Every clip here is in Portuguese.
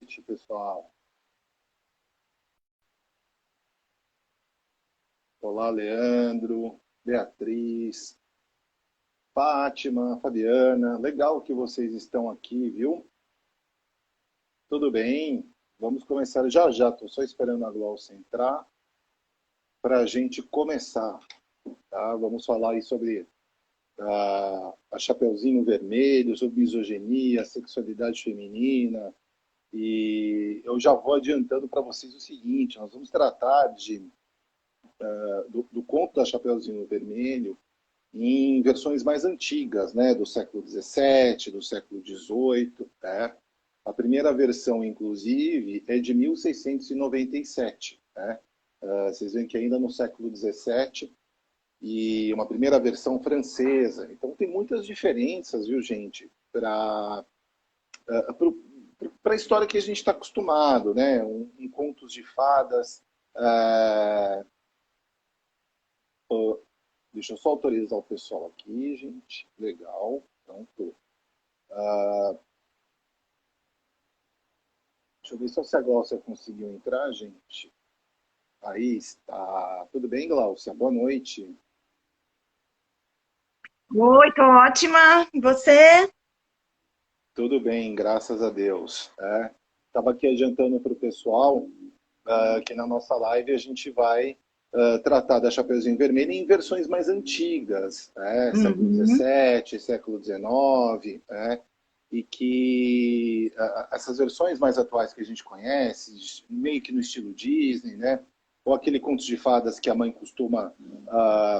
noite, pessoal. Olá, Leandro, Beatriz, Fátima, Fabiana. Legal que vocês estão aqui, viu? Tudo bem? Vamos começar já já. Estou só esperando a Glaucia entrar para a gente começar. Tá? Vamos falar aí sobre a Chapeuzinho Vermelho, sobre misoginia, sexualidade feminina. E eu já vou adiantando para vocês o seguinte: nós vamos tratar do conto da Chapeuzinho Vermelho em versões mais antigas, né, do século XVII, do século XVIII. Né? A primeira versão, inclusive, é de 1697. Né? Vocês veem que ainda no século XVII, e uma primeira versão francesa. Então tem muitas diferenças, viu, gente, para a história que a gente está acostumado, né? Contos de fadas. Deixa eu só autorizar o pessoal aqui, gente. Legal. Pronto. Deixa eu ver só se a Glaucia conseguiu entrar, gente. Aí está. Tudo bem, Glaucia? Boa noite. Oi, tô ótima. E você? Tudo bem, graças a Deus. Estava aqui adiantando para o pessoal que na nossa live a gente vai tratar da Chapeuzinho Vermelho em versões mais antigas, né? Século Uhum. XVII, século XIX, né? E que essas versões mais atuais que a gente conhece, meio que no estilo Disney, né? Ou aquele conto de fadas que a mãe costuma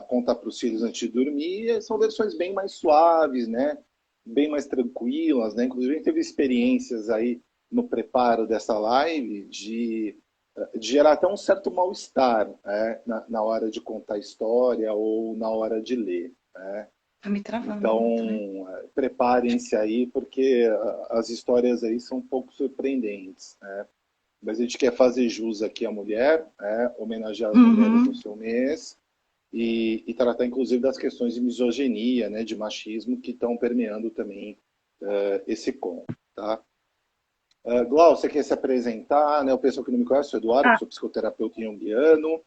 contar para os filhos antes de dormir, são versões bem mais suaves, né? Bem mais tranquilas, né? Inclusive a gente teve experiências aí no preparo dessa live de gerar até um certo mal-estar, né? Na hora de contar a história ou na hora de ler. Né? Tá me travando muito, né? Então, preparem-se aí, porque as histórias aí são um pouco surpreendentes. Né? Mas a gente quer fazer jus aqui à mulher, né? Homenagear as mulheres no Uhum. seu mês e tratar, inclusive, das questões de misoginia, né? De machismo que estão permeando também esse conto. Tá? Glau, você quer se apresentar, né? O pessoal que não me conhece, eu sou Eduardo, Ah, sou psicoterapeuta junguiano.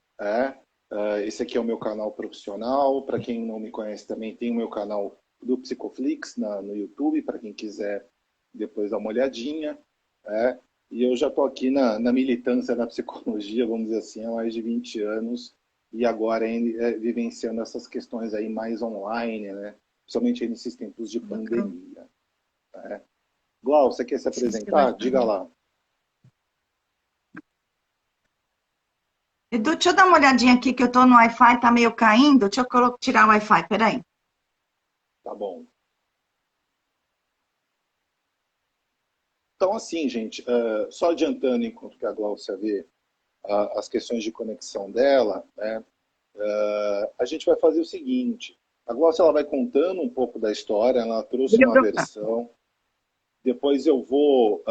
Esse aqui é o meu canal profissional. Para quem não me conhece também, tem o meu canal do Psicoflix no YouTube, para quem quiser depois dar uma olhadinha. É. E eu já estou aqui na militância da psicologia, vamos dizer assim, há mais de 20 anos, e agora vivenciando essas questões aí mais online, né? Principalmente aí nesses tempos de legal. pandemia. Né? Glau, você quer se Sim, você vai apresentar? Diga falar. lá. Edu, deixa eu dar uma olhadinha aqui que eu tô no Wi-Fi, tá meio caindo. Deixa eu tirar o Wi-Fi, peraí. Tá bom. Então, assim, gente, só adiantando enquanto que a Glaucia vê as questões de conexão dela, né, a gente vai fazer o seguinte. A Glaucia ela vai contando um pouco da história, ela trouxe Deixa eu uma trocar. versão, depois eu vou,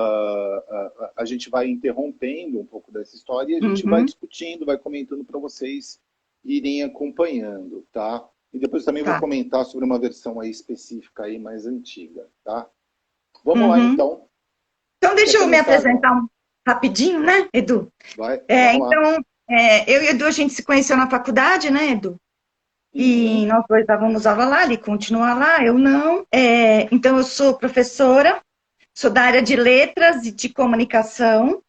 a gente vai interrompendo um pouco dessa história e a gente vai Uhum. discutindo, vai comentando para vocês irem acompanhando, tá? E depois também vou Tá. comentar sobre uma versão aí específica aí mais antiga, tá? Vamos lá Uhum. então. Então, Quer deixa eu me começar, apresentar Glau? rapidinho, né, Edu? Vai, vamos lá. Então, eu e Edu, a gente se conheceu na faculdade, né, Edu? E Uhum. nós dois estávamos aula lá, ele continua lá, eu não. Então, eu sou professora, sou da área de letras e de comunicação.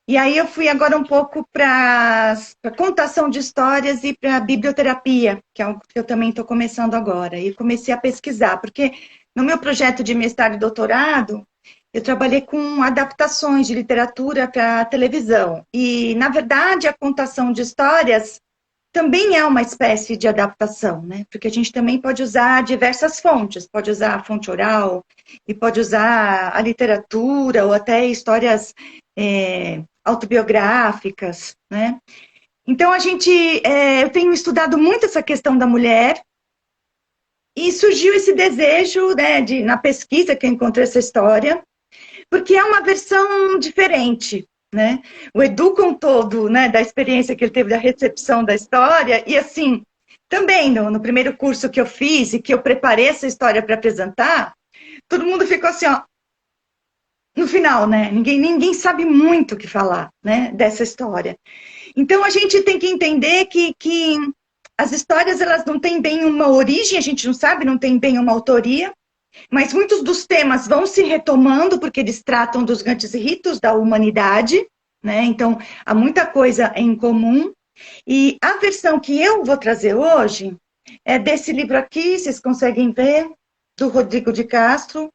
E aí eu fui agora um pouco para contação de histórias e para biblioterapia, que é algo que eu também estou começando agora. E comecei a pesquisar, porque no meu projeto de mestrado e doutorado, eu trabalhei com adaptações de literatura para televisão. E, na verdade, a contação de histórias também é uma espécie de adaptação, né? Porque a gente também pode usar diversas fontes, pode usar a fonte oral, e pode usar a literatura, ou até histórias autobiográficas, né? Então eu tenho estudado muito essa questão da mulher, e surgiu esse desejo, né, na pesquisa que eu encontrei essa história, porque é uma versão diferente, né? O Edu contou né, da experiência que ele teve da recepção da história, e assim, também no primeiro curso que eu fiz e que eu preparei essa história para apresentar, todo mundo ficou assim, ó, no final, né? Ninguém sabe muito o que falar, né, dessa história. Então a gente tem que entender que as histórias elas não têm bem uma origem, a gente não sabe, não tem bem uma autoria, mas muitos dos temas vão se retomando porque eles tratam dos grandes ritos da humanidade, né? Então há muita coisa em comum. E a versão que eu vou trazer hoje é desse livro aqui, vocês conseguem ver, do Rodrigo de Castro,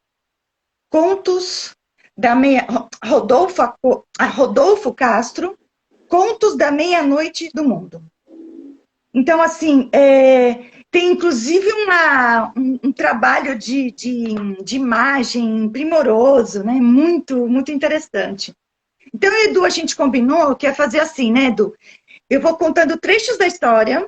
Contos da Meia... Rodolfo Castro, Contos da Meia-Noite do Mundo. Então, assim, tem inclusive um trabalho de imagem primoroso, né? Muito, muito interessante. Então, Edu, a gente combinou que ia fazer assim, né, Edu? Eu vou contando trechos da história,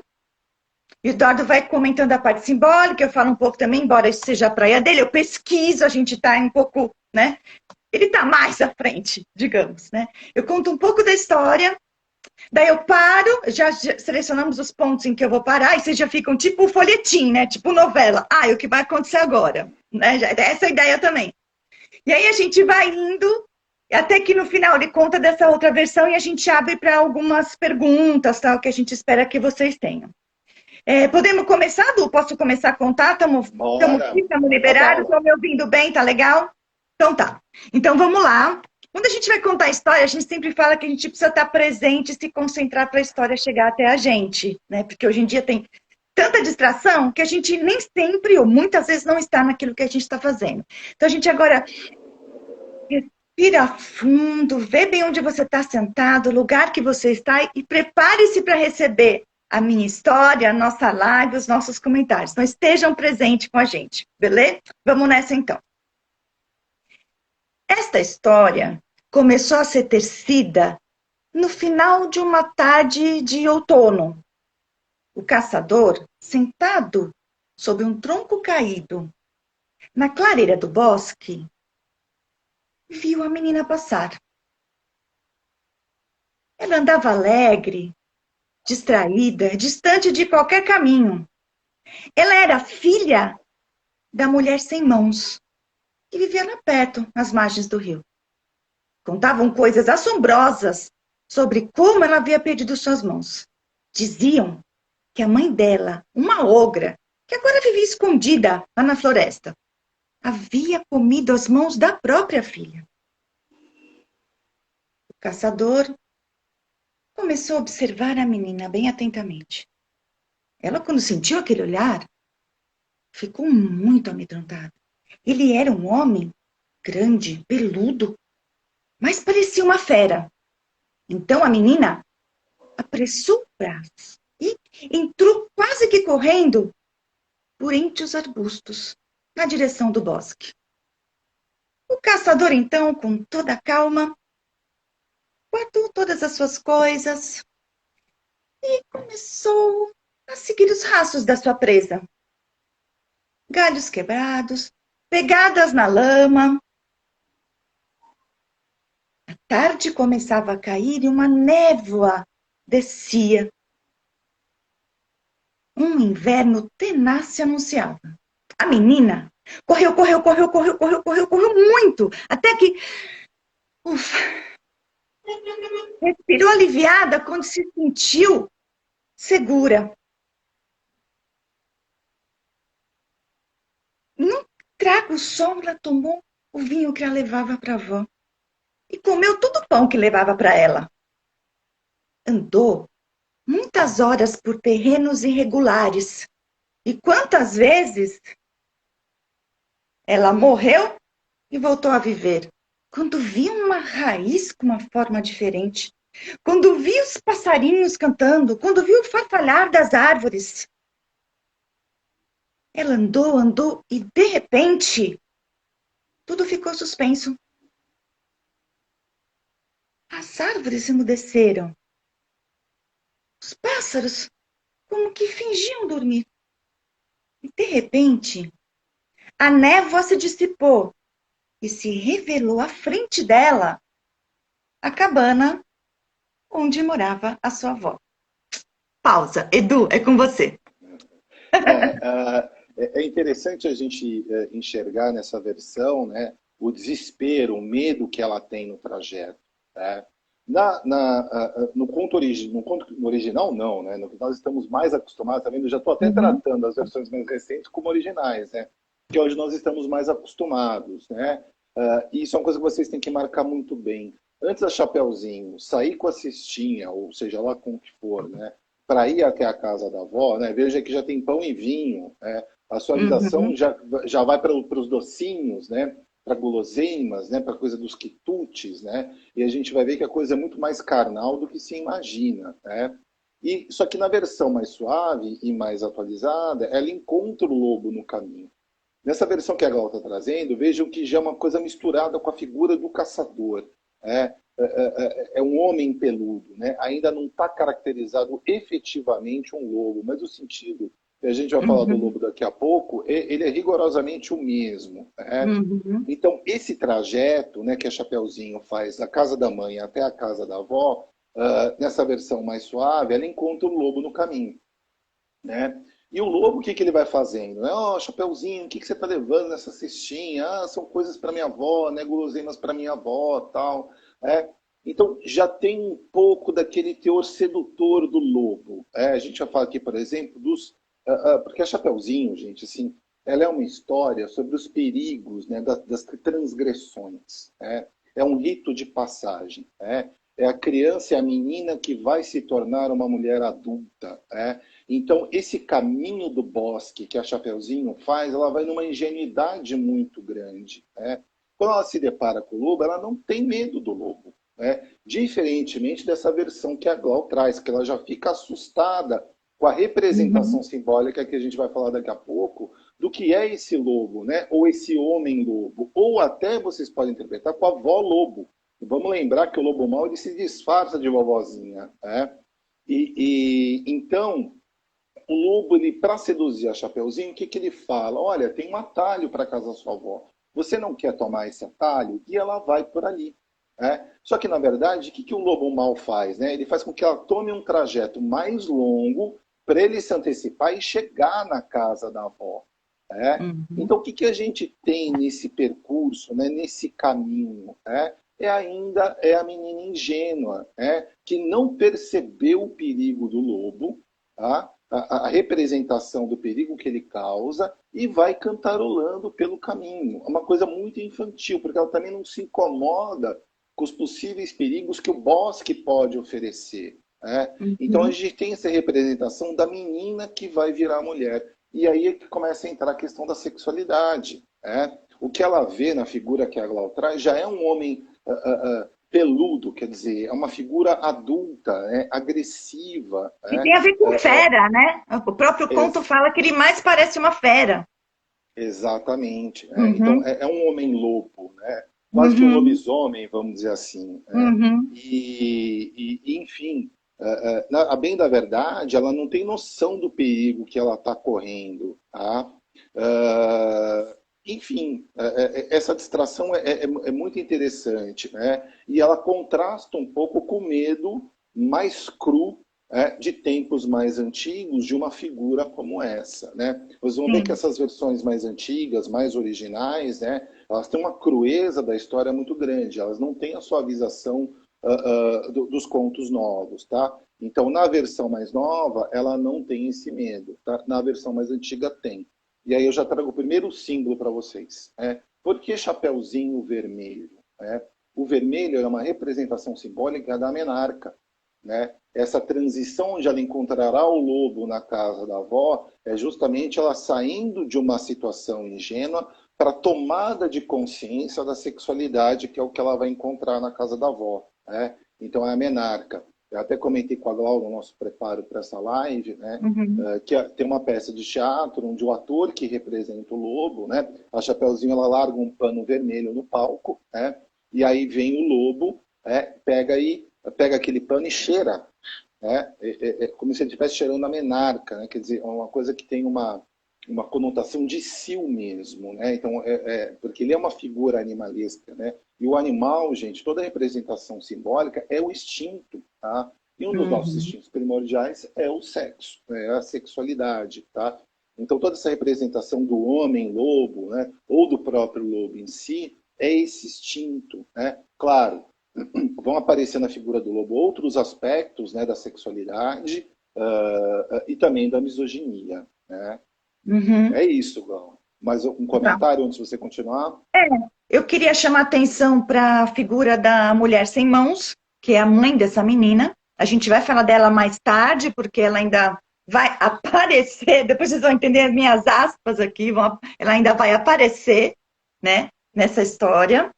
e o Eduardo vai comentando a parte simbólica, eu falo um pouco também, embora isso seja a praia dele, eu pesquiso, a gente está um pouco, né? Ele está mais à frente, digamos, né? Eu conto um pouco da história, daí eu paro, já selecionamos os pontos em que eu vou parar, e vocês já ficam tipo folhetim, né? Tipo novela. Ah, e o que vai acontecer agora? Né? Essa é a ideia também. E aí a gente vai indo, até que no final ele conta dessa outra versão e a gente abre para algumas perguntas, tal, que a gente espera que vocês tenham. Podemos começar, Du? Posso começar a contar? Estamos liberados? Estão me ouvindo bem? Tá legal? Então tá. Então vamos lá. Quando a gente vai contar a história, a gente sempre fala que a gente precisa estar presente e se concentrar para a história chegar até a gente, né? Porque hoje em dia tem tanta distração que a gente nem sempre, ou muitas vezes, não está naquilo que a gente está fazendo. Então a gente agora respira fundo, vê bem onde você está sentado, o lugar que você está e prepare-se para receber a minha história, a nossa live, os nossos comentários. Então estejam presentes com a gente, beleza? Vamos nessa então. Esta história começou a ser tecida no final de uma tarde de outono. O caçador, sentado sob um tronco caído, na clareira do bosque, viu a menina passar. Ela andava alegre, distraída, distante de qualquer caminho. Ela era filha da mulher sem mãos, que vivia lá perto, nas margens do rio. Contavam coisas assombrosas sobre como ela havia perdido suas mãos. Diziam que a mãe dela, uma ogra, que agora vivia escondida lá na floresta, havia comido as mãos da própria filha. O caçador começou a observar a menina bem atentamente. Ela, quando sentiu aquele olhar, ficou muito amedrontada. Ele era um homem grande, peludo, mas parecia uma fera. Então a menina apressou o braço e entrou quase que correndo por entre os arbustos, na direção do bosque. O caçador, então, com toda a calma, guardou todas as suas coisas e começou a seguir os rastros da sua presa. Galhos quebrados, pegadas na lama. A tarde começava a cair e uma névoa descia. Um inverno tenaz se anunciava. A menina correu muito, até que respirou aliviada quando se sentiu segura. Num trago só, ela tomou o vinho que ela levava para a avó e comeu todo o pão que levava para ela. Andou muitas horas por terrenos irregulares. E quantas vezes ela morreu e voltou a viver? Quando viu uma raiz com uma forma diferente, quando viu os passarinhos cantando, quando viu o farfalhar das árvores. Ela andou e, de repente, tudo ficou suspenso. As árvores emudeceram. Os pássaros como que fingiam dormir. E, de repente, a névoa se dissipou e se revelou à frente dela a cabana onde morava a sua avó. Pausa. Edu, é com você. É interessante a gente enxergar nessa versão, né, o desespero, o medo que ela tem no trajeto. Né? No conto original, não, né? No que nós estamos mais acostumados, tá vendo? Eu já estou até tratando as versões mais recentes como originais, né? Que hoje nós estamos mais acostumados, né? E isso é uma coisa que vocês têm que marcar muito bem. Antes da Chapeuzinho sair com a cestinha, ou seja lá com o que for, né? Para ir até a casa da avó, né? Veja que já tem pão e vinho, né? A suavização já vai para os docinhos, né? Para guloseimas, né? Para a coisa dos quitutes, né? E a gente vai ver que a coisa é muito mais carnal do que se imagina, né? E, só que na versão mais suave e mais atualizada, ela encontra o lobo no caminho. Nessa versão que a Gal está trazendo, vejam que já é uma coisa misturada com a figura do caçador. É um homem peludo, né? Ainda não está caracterizado efetivamente um lobo, mas o sentido, e a gente vai falar do lobo daqui a pouco, ele é rigorosamente o mesmo. Né? Então, esse trajeto, né, que a Chapeuzinho faz da casa da mãe até a casa da avó, nessa versão mais suave, ela encontra o lobo no caminho. Né? E o lobo, o que, que ele vai fazendo? Ó, Chapeuzinho, o que, que você está levando nessa cestinha? Ah, são coisas para minha avó, né? Guloseimas para minha avó, tal. Então, já tem um pouco daquele teor sedutor do lobo. A gente vai falar aqui, por exemplo, porque a Chapeuzinho, gente, assim, ela é uma história sobre os perigos, né, das transgressões. É um rito de passagem. É a criança e a menina que vai se tornar uma mulher adulta. Então, esse caminho do bosque que a Chapeuzinho faz, ela vai numa ingenuidade muito grande. Quando ela se depara com o lobo, ela não tem medo do lobo. Diferentemente dessa versão que a Glau traz, que ela já fica assustada com a representação simbólica que a gente vai falar daqui a pouco, do que é esse lobo, né? Ou esse homem-lobo. Ou até vocês podem interpretar com a avó-lobo. Vamos lembrar que o lobo mau ele se disfarça de vovozinha. Então, o lobo, para seduzir a Chapeuzinho, o que, que ele fala? Olha, tem um atalho para casa da sua avó. Você não quer tomar esse atalho? E ela vai por ali. Só que, na verdade, o que, que o lobo mau faz? Né? Ele faz com que ela tome um trajeto mais longo para ele se antecipar e chegar na casa da avó. Então, o que, que a gente tem nesse percurso, né? Nesse caminho? Ainda a menina ingênua, que não percebeu o perigo do lobo, tá? A representação do perigo que ele causa e vai cantarolando pelo caminho. É uma coisa muito infantil, porque ela também não se incomoda com os possíveis perigos que o bosque pode oferecer. Então a gente tem essa representação da menina que vai virar mulher. E aí é que começa a entrar a questão da sexualidade. O que ela vê na figura que a Glau traz já é um homem peludo, quer dizer, é uma figura adulta, agressiva. E tem a ver com fera, né? O próprio conto fala que ele mais parece uma fera. Exatamente. Então, é um homem-lobo, né? Quase que um lobisomem, vamos dizer assim. Enfim, a bem da verdade, ela não tem noção do perigo que ela está correndo. Tá? Enfim, essa distração é muito interessante, né? E ela contrasta um pouco com o medo mais cru de tempos mais antigos de uma figura como essa, né? Vocês vão ver que essas versões mais antigas, mais originais, né? Elas têm uma crueza da história muito grande, elas não têm a suavização dos contos novos, tá? Então, na versão mais nova, ela não tem esse medo, tá? Na versão mais antiga, tem. E aí eu já trago o primeiro símbolo para vocês. Por que Chapeuzinho Vermelho? O vermelho é uma representação simbólica da menarca. Essa transição onde ela encontrará o lobo na casa da avó é justamente ela saindo de uma situação ingênua para a tomada de consciência da sexualidade, que é o que ela vai encontrar na casa da avó. Então é a menarca. Eu até comentei com a Glau no nosso preparo para essa live, né? Que tem uma peça de teatro onde o ator que representa o lobo, né? A Chapeuzinho, ela larga um pano vermelho no palco, né? E aí vem o lobo, pega aquele pano e cheira. É como se ele estivesse cheirando a menarca, né? Quer dizer, é uma coisa que tem uma conotação de cio mesmo, né? Então, porque ele é uma figura animalesca, né? E o animal, gente, toda representação simbólica é o instinto, tá? E um dos nossos instintos primordiais é o sexo, é a sexualidade, tá? Então, toda essa representação do homem-lobo, né? Ou do próprio lobo em si, é esse instinto, né? Claro, vão aparecer na figura do lobo outros aspectos, né, da sexualidade e também da misoginia, né? Uhum. É isso, Gal. Mas um Tá. comentário antes de você continuar? Eu queria chamar atenção para a figura da mulher sem mãos, que é a mãe dessa menina. A gente vai falar dela mais tarde, porque ela ainda vai aparecer. Depois vocês vão entender as minhas aspas aqui. Ela ainda vai aparecer, né, nessa história.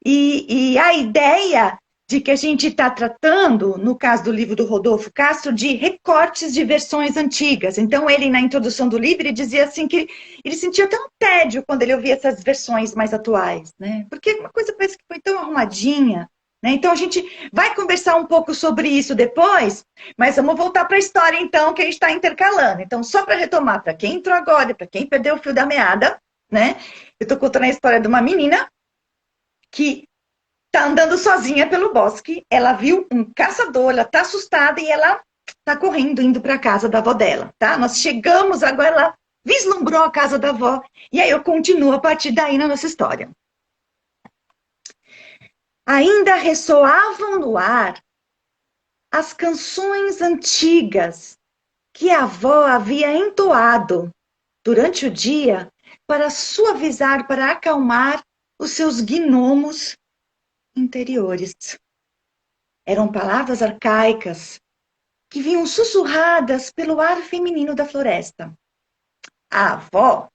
E a ideia de que a gente está tratando, no caso do livro do Rodolfo Castro, de recortes de versões antigas. Então, ele, na introdução do livro, ele dizia assim que ele sentia até um tédio quando ele ouvia essas versões mais atuais, né? Porque uma coisa parece que foi tão arrumadinha, né? Então, a gente vai conversar um pouco sobre isso depois, mas vamos voltar para a história, então, que a gente está intercalando. Então, só para retomar, para quem entrou agora, para quem perdeu o fio da meada, né? Eu estou contando a história de uma menina que tá andando sozinha pelo bosque, ela viu um caçador, ela tá assustada e ela tá correndo, indo para a casa da avó dela, tá? Nós chegamos, agora ela vislumbrou a casa da avó, e aí eu continuo a partir daí na nossa história. Ainda ressoavam no ar as canções antigas que a avó havia entoado durante o dia para suavizar, para acalmar os seus gnomos interiores. Eram palavras arcaicas que vinham sussurradas pelo ar feminino da floresta. A avó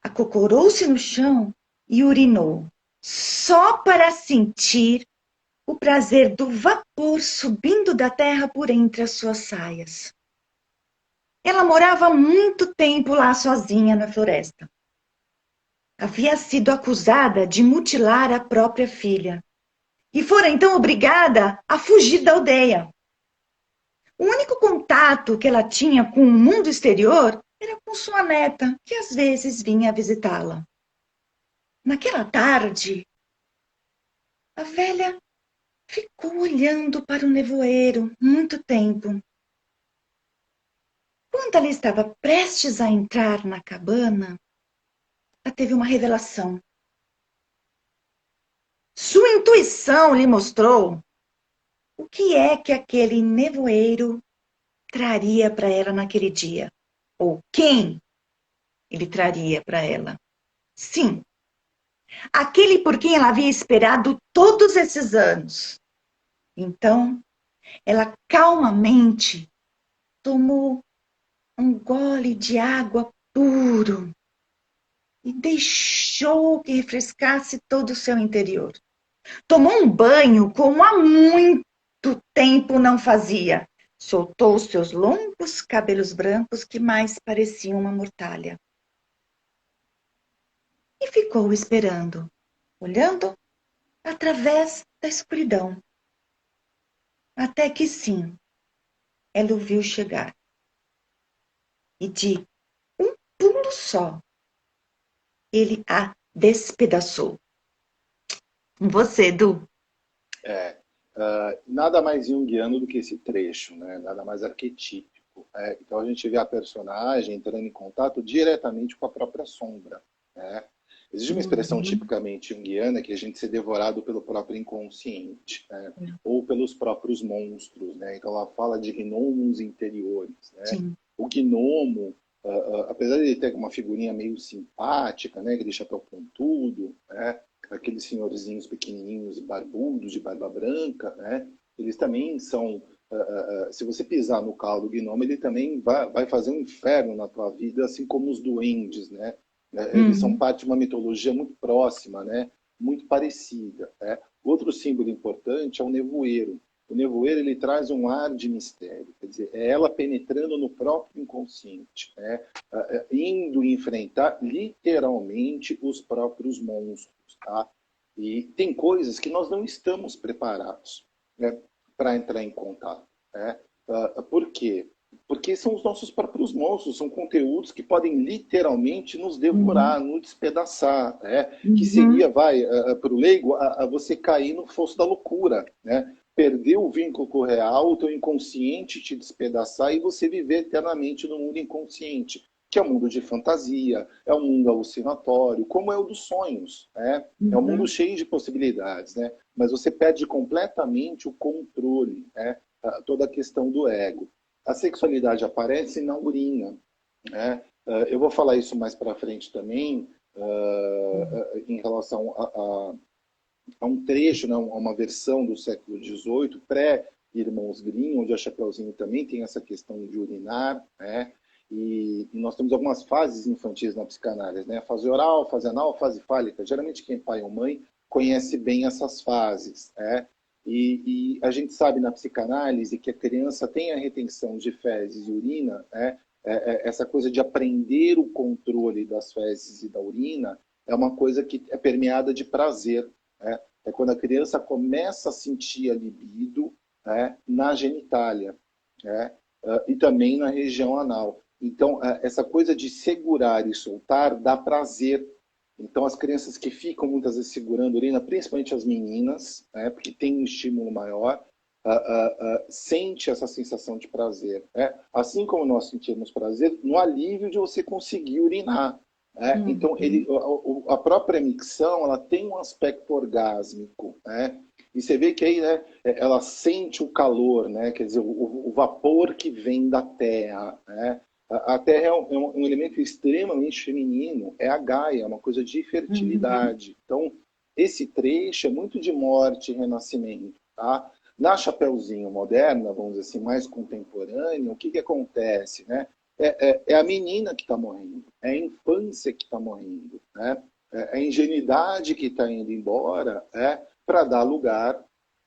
acocorou-se no chão e urinou, só para sentir o prazer do vapor subindo da terra por entre as suas saias. Ela morava há muito tempo lá sozinha na floresta. Havia sido acusada de mutilar a própria filha e fora então obrigada a fugir da aldeia. O único contato que ela tinha com o mundo exterior era com sua neta, que às vezes vinha visitá-la. Naquela tarde, a velha ficou olhando para o nevoeiro muito tempo. Quando ela estava prestes a entrar na cabana, ela teve uma revelação. Sua intuição lhe mostrou o que é que aquele nevoeiro traria para ela naquele dia, ou quem ele traria para ela. Sim, aquele por quem ela havia esperado todos esses anos. Então, ela calmamente tomou um gole de água puro e deixou que refrescasse todo o seu interior. Tomou um banho como há muito tempo não fazia. Soltou os seus longos cabelos brancos que mais pareciam uma mortalha. E ficou esperando, olhando através da escuridão. Até que sim, ela o viu chegar. E de um pulo só, ele a despedaçou. Você, Edu. É, nada mais junguiano do que esse trecho, né? Nada mais arquetípico. Então a gente vê a personagem entrando em contato diretamente com a própria sombra, né? Existe uma expressão Uhum. tipicamente junguiana que é a gente ser devorado pelo próprio inconsciente, né? Ou pelos próprios monstros, né? Então ela fala de gnomos interiores, né? Sim. O gnomo, apesar de ele ter uma figurinha meio simpática, né? Aquele chapéu pontudo, né? Aqueles senhorzinhos pequenininhos, barbudos, de barba branca, né? Eles também são, se você pisar no calo do gnomo, ele também vai fazer um inferno na tua vida, assim como os duendes, né? Eles são Uhum. parte de uma mitologia muito próxima, né? Muito parecida. Né? Outro símbolo importante é o nevoeiro. O nevoeiro ele traz um ar de mistério, quer dizer, é ela penetrando no próprio inconsciente, né? Indo enfrentar literalmente os próprios monstros. Tá? E tem coisas que nós não estamos preparados, né, para entrar em contato. Né? Por quê? Porque são os nossos próprios monstros, são conteúdos que podem literalmente nos Uhum. devorar, nos despedaçar, né? Que Uhum. seria, para o leigo, a você cair no fosso da loucura, né? Perder o vínculo com o real, o teu inconsciente te despedaçar e você viver eternamente no mundo inconsciente, que é um mundo de fantasia, é um mundo alucinatório, como é o dos sonhos, né? É um mundo cheio de possibilidades, né? Mas você perde completamente o controle, né? Toda a questão do ego. A sexualidade aparece na urina, né? Eu vou falar isso mais para frente também, em relação a um trecho, né, a uma versão do século XVIII, pré-Irmãos Grimm, onde a Chapeuzinho também tem essa questão de urinar, né? E nós temos algumas fases infantis na psicanálise, né? Fase oral, fase anal, fase fálica. Geralmente quem é pai ou mãe conhece bem essas fases, né? E a gente sabe na psicanálise que a criança tem a retenção de fezes e urina, né? Essa coisa de aprender o controle das fezes e da urina é uma coisa que é permeada de prazer, né? É quando a criança começa a sentir a libido, né, na genitália, né? E também na região anal. Então, essa coisa de segurar e soltar dá prazer. Então, as crianças que ficam muitas vezes segurando a urina, principalmente as meninas, né, porque tem um estímulo maior, sente essa sensação de prazer, né? Assim como nós sentimos prazer no alívio de você conseguir urinar, né? Então, a própria micção, ela tem um aspecto orgásmico, né? E você vê que aí, né, ela sente o calor, né? Quer dizer, o vapor que vem da terra, né? A terra é um elemento extremamente feminino, é a Gaia, é uma coisa de fertilidade. Então, esse trecho é muito de morte e renascimento, tá? Na Chapeuzinho moderna, vamos dizer assim, mais contemporânea, o que acontece, né? É a menina que está morrendo, é a infância que está morrendo, né? É a ingenuidade que está indo embora, para dar lugar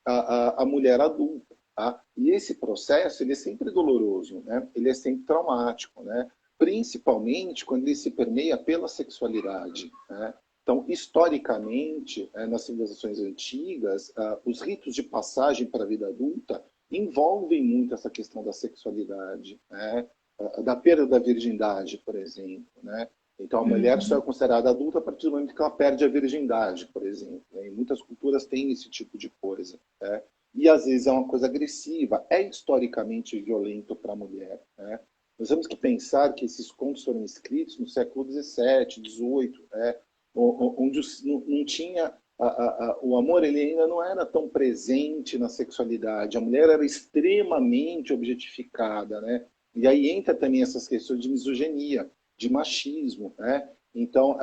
à mulher adulta. Tá? E esse processo ele é sempre doloroso, né? Ele é sempre traumático, né? Principalmente quando ele se permeia pela sexualidade, né? Então, historicamente, nas civilizações antigas, os ritos de passagem para a vida adulta envolvem muito essa questão da sexualidade, né? Da perda da virgindade, por exemplo, né? Então, a mulher só é considerada adulta a partir do momento que ela perde a virgindade, por exemplo, né? E muitas culturas têm esse tipo de coisa, né? E, às vezes, é uma coisa agressiva, é historicamente violento para a mulher, né? Nós temos que pensar que esses contos foram escritos no século XVII, XVIII, né? Onde não tinha... o amor ele ainda não era tão presente na sexualidade. A mulher era extremamente objetificada, né? E aí entra também essas questões de misoginia, de machismo, né? Então,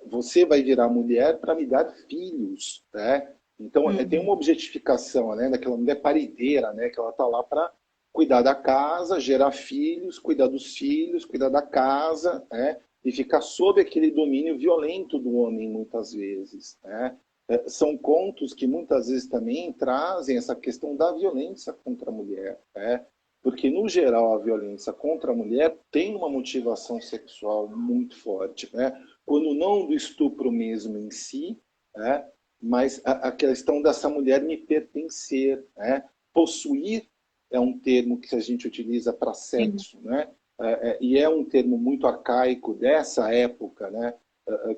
você vai virar mulher para me dar filhos, né? Então, tem uma objetificação, né, daquela mulher parideira, né, que ela está lá para cuidar da casa, gerar filhos, cuidar dos filhos, cuidar da casa, né? E ficar sob aquele domínio violento do homem, muitas vezes, né? São contos que muitas vezes também trazem essa questão da violência contra a mulher, né? Porque, no geral, a violência contra a mulher tem uma motivação sexual muito forte, né? Quando não do estupro mesmo em si, né? Mas a questão dessa mulher me pertencer, né? Possuir é um termo que a gente utiliza para sexo, né? E é um termo muito arcaico dessa época, né?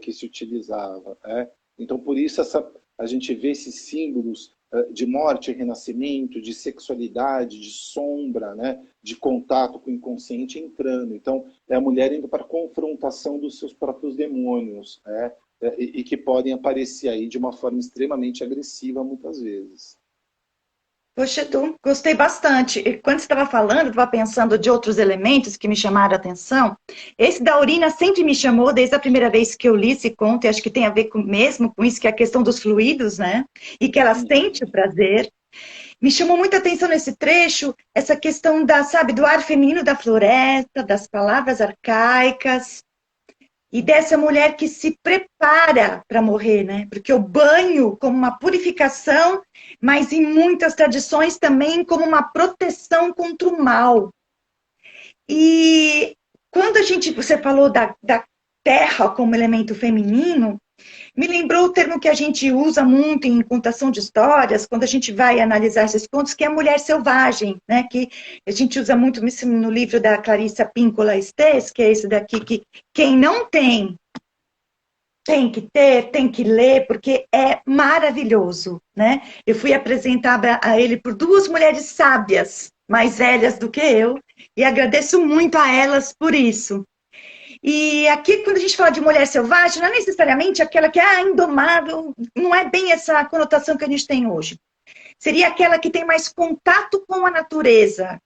Que se utilizava, né? Então, por isso, a gente vê esses símbolos de morte e renascimento, de sexualidade, de sombra, né? De contato com o inconsciente entrando. Então, é a mulher indo para a confrontação dos seus próprios demônios, né? E que podem aparecer aí de uma forma extremamente agressiva muitas vezes. Poxa, Edu, gostei bastante. E quando você estava falando, eu estava pensando de outros elementos que me chamaram a atenção. Esse da urina sempre me chamou, desde a primeira vez que eu li esse conto, e acho que tem a ver mesmo com isso, que é a questão dos fluidos, né? E que ela sente o prazer. Me chamou muita atenção nesse trecho, essa questão sabe, do ar feminino da floresta, das palavras arcaicas, e dessa mulher que se prepara para morrer, né? Porque o banho como uma purificação, mas em muitas tradições também como uma proteção contra o mal. E quando você falou da terra como elemento feminino, me lembrou o termo que a gente usa muito em contação de histórias, quando a gente vai analisar esses contos, que é a mulher selvagem, né? Que a gente usa muito isso no livro da Clarissa Pinkola Estés, que é esse daqui, que quem não tem que ter, tem que ler, porque é maravilhoso, né? Eu fui apresentada a ele por duas mulheres sábias, mais velhas do que eu, e agradeço muito a elas por isso. E aqui, quando a gente fala de mulher selvagem, não é necessariamente aquela que é indomável, não é bem essa conotação que a gente tem hoje. Seria aquela que tem mais contato com a natureza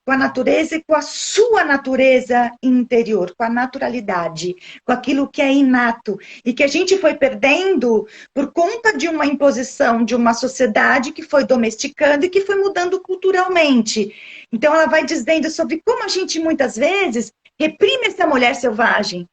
e com a sua natureza interior, com a naturalidade, com aquilo que é inato e que a gente foi perdendo por conta de uma imposição de uma sociedade que foi domesticando e que foi mudando culturalmente. Então, ela vai dizendo sobre como a gente muitas vezes reprime essa mulher selvagem.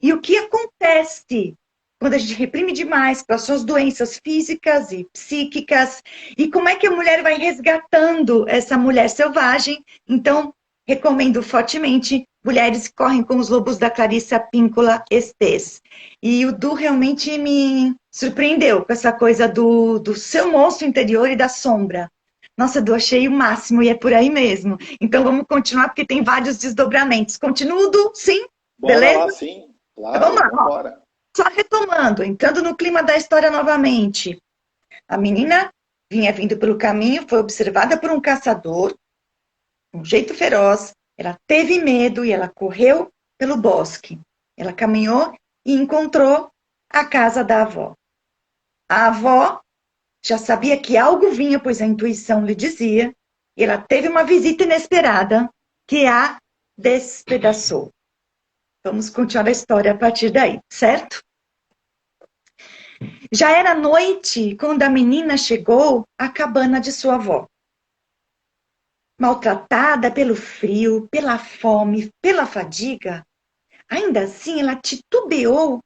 E o que acontece quando a gente reprime demais com as suas doenças físicas e psíquicas, e como é que a mulher vai resgatando essa mulher selvagem. Então, recomendo fortemente Mulheres que Correm com os Lobos, da Clarissa Píncola Estes. E o Du realmente me surpreendeu com essa coisa do seu monstro interior e da sombra. Nossa, Du, achei o máximo e é por aí mesmo. Então vamos continuar, porque tem vários desdobramentos. Continuo, Du? Sim? Bora Beleza? lá, sim. Então vamos Claro, lá. vamos Ó. embora. Só retomando, entrando no clima da história novamente. A menina vinha vindo pelo caminho, foi observada por um caçador, um jeito feroz. Ela teve medo e ela correu pelo bosque. Ela caminhou e encontrou a casa da avó. A avó já sabia que algo vinha, pois a intuição lhe dizia, e ela teve uma visita inesperada que a despedaçou. Vamos continuar a história a partir daí, certo? Já era noite quando a menina chegou à cabana de sua avó. Maltratada pelo frio, pela fome, pela fadiga, ainda assim ela titubeou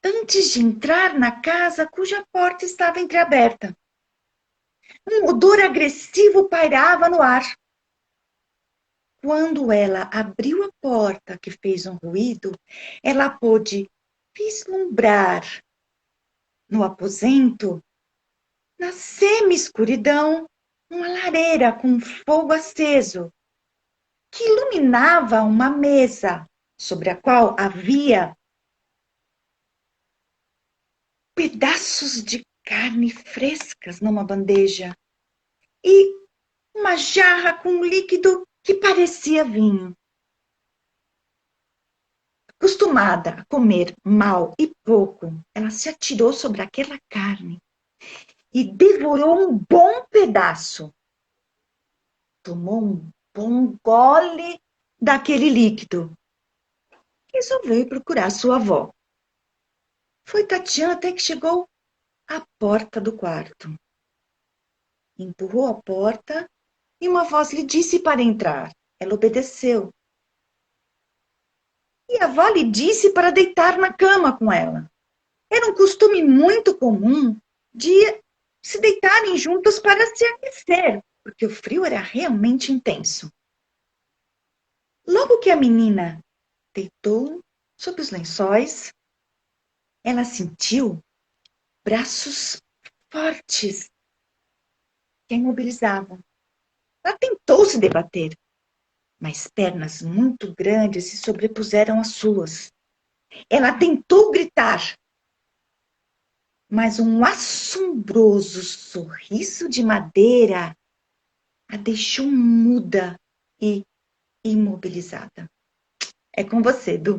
antes de entrar na casa cuja porta estava entreaberta. Um odor agressivo pairava no ar. Quando ela abriu a porta, que fez um ruído, ela pôde vislumbrar no aposento, na semi-escuridão, uma lareira com fogo aceso, que iluminava uma mesa, sobre a qual havia pedaços de carne frescas numa bandeja e uma jarra com um líquido que parecia vinho. Acostumada a comer mal e pouco, ela se atirou sobre aquela carne e devorou um bom pedaço. Tomou um bom gole daquele líquido. Resolveu ir procurar sua avó. Foi tateando até que chegou à porta do quarto. Empurrou a porta e uma voz lhe disse para entrar. Ela obedeceu. E a avó lhe disse para deitar na cama com ela. Era um costume muito comum de se deitarem juntos para se aquecer, porque o frio era realmente intenso. Logo que a menina deitou sob os lençóis, ela sentiu braços fortes que a imobilizavam. Ela tentou se debater, mas pernas muito grandes se sobrepuseram às suas. Ela tentou gritar, mas um assombroso sorriso de madeira a deixou muda e imobilizada. É com você, Du.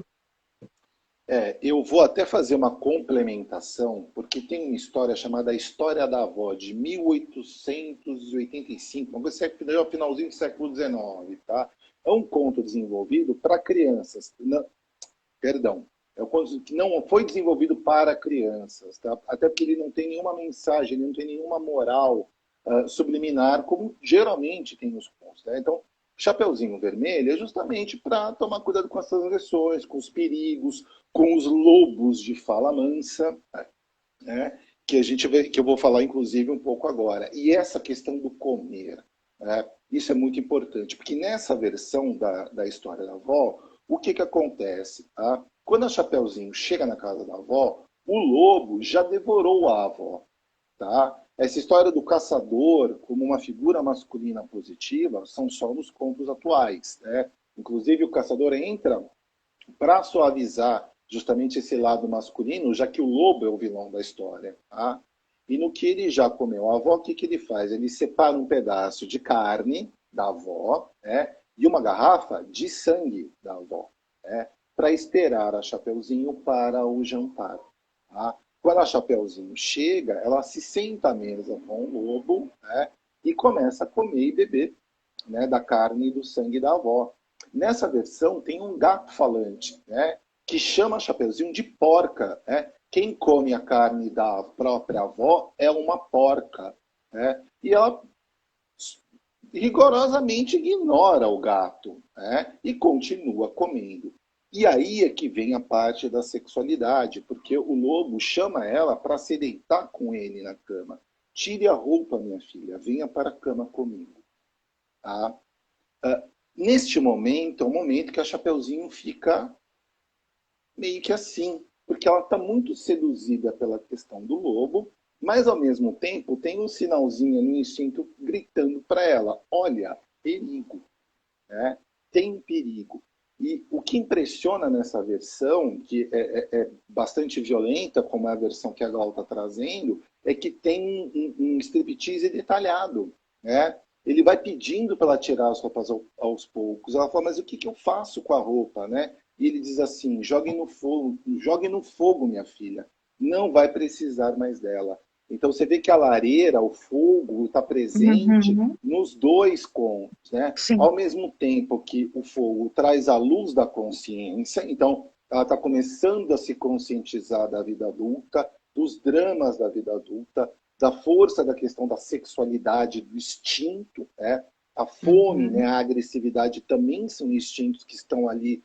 Eu vou até fazer uma complementação, porque tem uma história chamada A História da Avó, de 1885, vamos ver se é o finalzinho do século XIX, tá? É um conto desenvolvido para crianças. Não, perdão, é um conto que não foi desenvolvido para crianças, tá? Até porque ele não tem nenhuma mensagem, ele não tem nenhuma moral subliminar, como geralmente tem nos contos, né? Então, Chapeuzinho Vermelho é justamente para tomar cuidado com as transgressões, com os perigos, com os lobos de fala mansa, né? Que a gente que eu vou falar inclusive um pouco agora. E essa questão do comer, né? Isso é muito importante, porque nessa versão da história da avó, o que acontece? Tá? Quando a Chapeuzinho chega na casa da avó, o lobo já devorou a avó. Tá? Essa história do caçador como uma figura masculina positiva são só nos contos atuais. Né? Inclusive, o caçador entra para suavizar justamente esse lado masculino, já que o lobo é o vilão da história. Tá? E no que ele já comeu a avó, o que ele faz? Ele separa um pedaço de carne da avó, né? E uma garrafa de sangue da avó. Né? para esperar a Chapeuzinho para o jantar. Tá? Quando a Chapeuzinho chega, ela se senta à mesa com o lobo, né, e começa a comer e beber, né, da carne e do sangue da avó. Nessa versão tem um gato falante, né, que chama a Chapeuzinho de porca. Né? Quem come a carne da própria avó é uma porca. Né? E ela rigorosamente ignora o gato, né? E continua comendo. E aí é que vem a parte da sexualidade, porque o lobo chama ela para se deitar com ele na cama. Tire a roupa, minha filha, venha para a cama comigo. Tá? Neste momento, é o momento que a Chapeuzinho fica meio que assim, porque ela está muito seduzida pela questão do lobo, mas ao mesmo tempo tem um sinalzinho no instinto gritando para ela, olha, perigo, né? Tem perigo. E o que impressiona nessa versão, que é bastante violenta, como é a versão que a Gal está trazendo, é que tem um striptease detalhado, né? Ele vai pedindo para ela tirar as roupas aos poucos. Ela fala, mas o que eu faço com a roupa, né? E ele diz assim, jogue no fogo, minha filha. Não vai precisar mais dela. Então você vê que a lareira, o fogo, está presente nos dois contos, né? Sim. Ao mesmo tempo que o fogo traz a luz da consciência, então ela está começando a se conscientizar da vida adulta, dos dramas da vida adulta, da força da questão da sexualidade, do instinto, né? A fome, né? A agressividade também são instintos que estão ali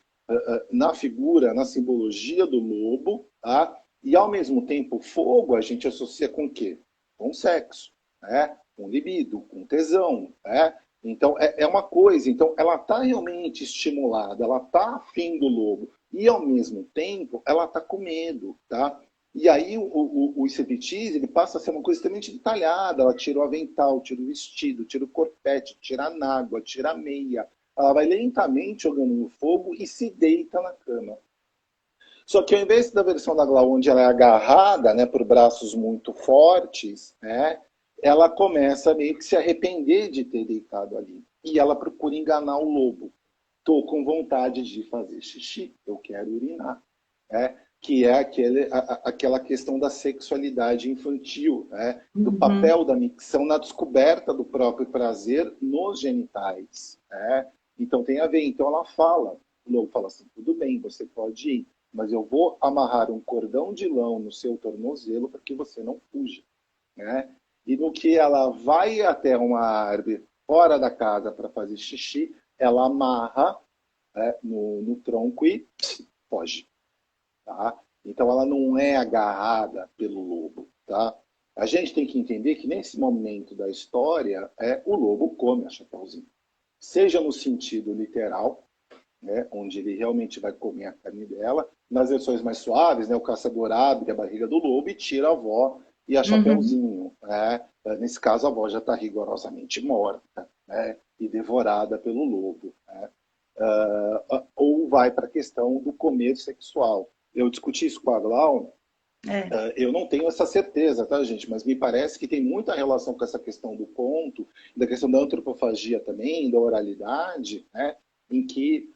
na figura, na simbologia do lobo, tá? E, ao mesmo tempo, o fogo a gente associa com o quê? Com sexo, né? Com libido, com tesão. Né? Então, é uma coisa. Então, ela está realmente estimulada, ela está afim do lobo. E, ao mesmo tempo, ela está com medo. Tá? E aí, o striptease, ele passa a ser uma coisa extremamente detalhada. Ela tira o avental, tira o vestido, tira o corpete, tira a nágua, tira a meia. Ela vai lentamente jogando no fogo e se deita na cama. Só que ao invés da versão da Glau, onde ela é agarrada, né, por braços muito fortes, né, ela começa a meio que se arrepender de ter deitado ali. E ela procura enganar o lobo. Estou com vontade de fazer xixi, eu quero urinar. Né? Que é aquela questão da sexualidade infantil, né? Do papel da micção na descoberta do próprio prazer nos genitais. Né? Então tem a ver. Então ela fala, o lobo fala assim, tudo bem, você pode ir, mas eu vou amarrar um cordão de lã no seu tornozelo para que você não fuja. Né? E no que ela vai até uma árvore fora da casa para fazer xixi, ela amarra, né, no tronco e foge. Tá? Então ela não é agarrada pelo lobo. Tá? A gente tem que entender que nesse momento da história, o lobo come a Chapeuzinho. Seja no sentido literal, né, onde ele realmente vai comer a carne dela. Nas versões mais suaves, né, o caçador abre a barriga do lobo e tira a avó e a Chapeuzinho. Né? Nesse caso, a avó já está rigorosamente morta, né, e devorada pelo lobo. Né? Ou vai para a questão do comer sexual. Eu discuti isso com a Glau, eu não tenho essa certeza, tá, gente? Mas me parece que tem muita relação com essa questão do conto, da questão da antropofagia também, da oralidade, né? Em que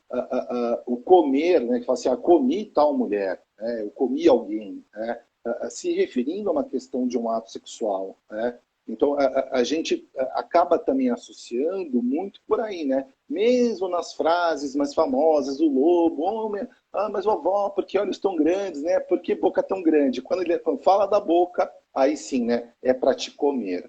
o comer, né, que fala assim, comi tal mulher, né, eu comi alguém, né, se referindo a uma questão de um ato sexual. Né? Então, a gente acaba também associando muito por aí, né? Mesmo nas frases mais famosas do lobo, mas vovó, por que olhos tão grandes, né? Por que boca tão grande? Quando ele fala da boca, aí sim, né? É para te comer.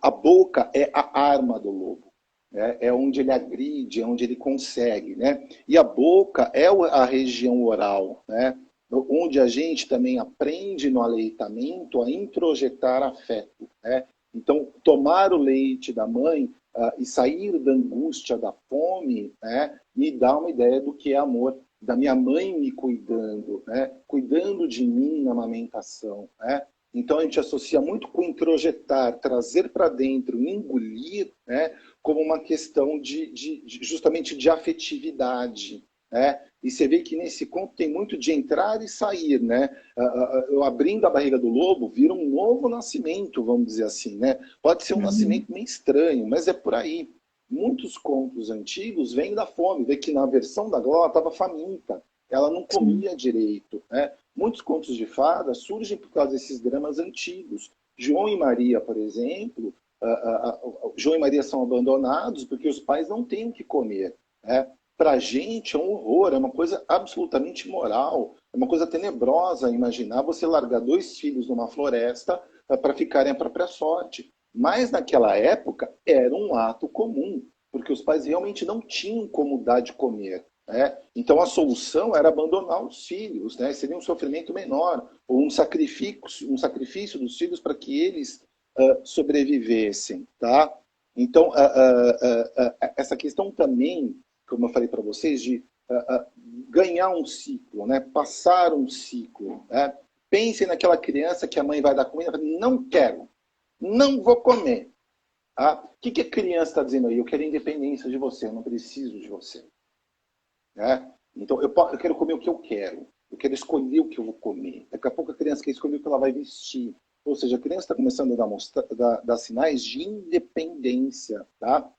A boca é a arma do lobo. É onde ele agride, é onde ele consegue, né? E a boca é a região oral, né? Onde a gente também aprende no aleitamento a introjetar afeto, né? Então, tomar o leite da mãe e sair da angústia, da fome, né, me dá uma ideia do que é amor, da minha mãe me cuidando, né, cuidando de mim na amamentação. Né? Então, a gente associa muito com introjetar, trazer para dentro, engolir, né, como uma questão justamente de afetividade. Né? E você vê que nesse conto tem muito de entrar e sair, né? Abrindo a barriga do lobo, vira um novo nascimento, vamos dizer assim, né? Pode ser um nascimento meio estranho, mas é por aí. Muitos contos antigos vêm da fome, vê que na versão da Glória estava faminta. ela não comia direito, né? Muitos contos de fadas surgem por causa desses dramas antigos. João e Maria, por exemplo, João e Maria são abandonados porque os pais não têm o que comer, né? Para a gente é um horror, é uma coisa absolutamente imoral, é uma coisa tenebrosa imaginar você largar 2 filhos numa floresta para ficarem à própria sorte. Mas naquela época era um ato comum, porque os pais realmente não tinham como dar de comer, né? Então a solução era abandonar os filhos, né? Seria um sofrimento menor, ou um sacrifício dos filhos para que eles sobrevivessem. Tá? Então, essa questão também, como eu falei para vocês, de ganhar um ciclo, né? Passar um ciclo. Né? Pensem naquela criança que a mãe vai dar comida e fala, não quero, não vou comer. Ah, o que a criança está dizendo aí? Eu quero a independência de você, eu não preciso de você. Né? Então, eu quero comer o que eu quero escolher o que eu vou comer. Daqui a pouco a criança quer escolher o que ela vai vestir. Ou seja, a criança está começando a dar sinais de independência. Tá?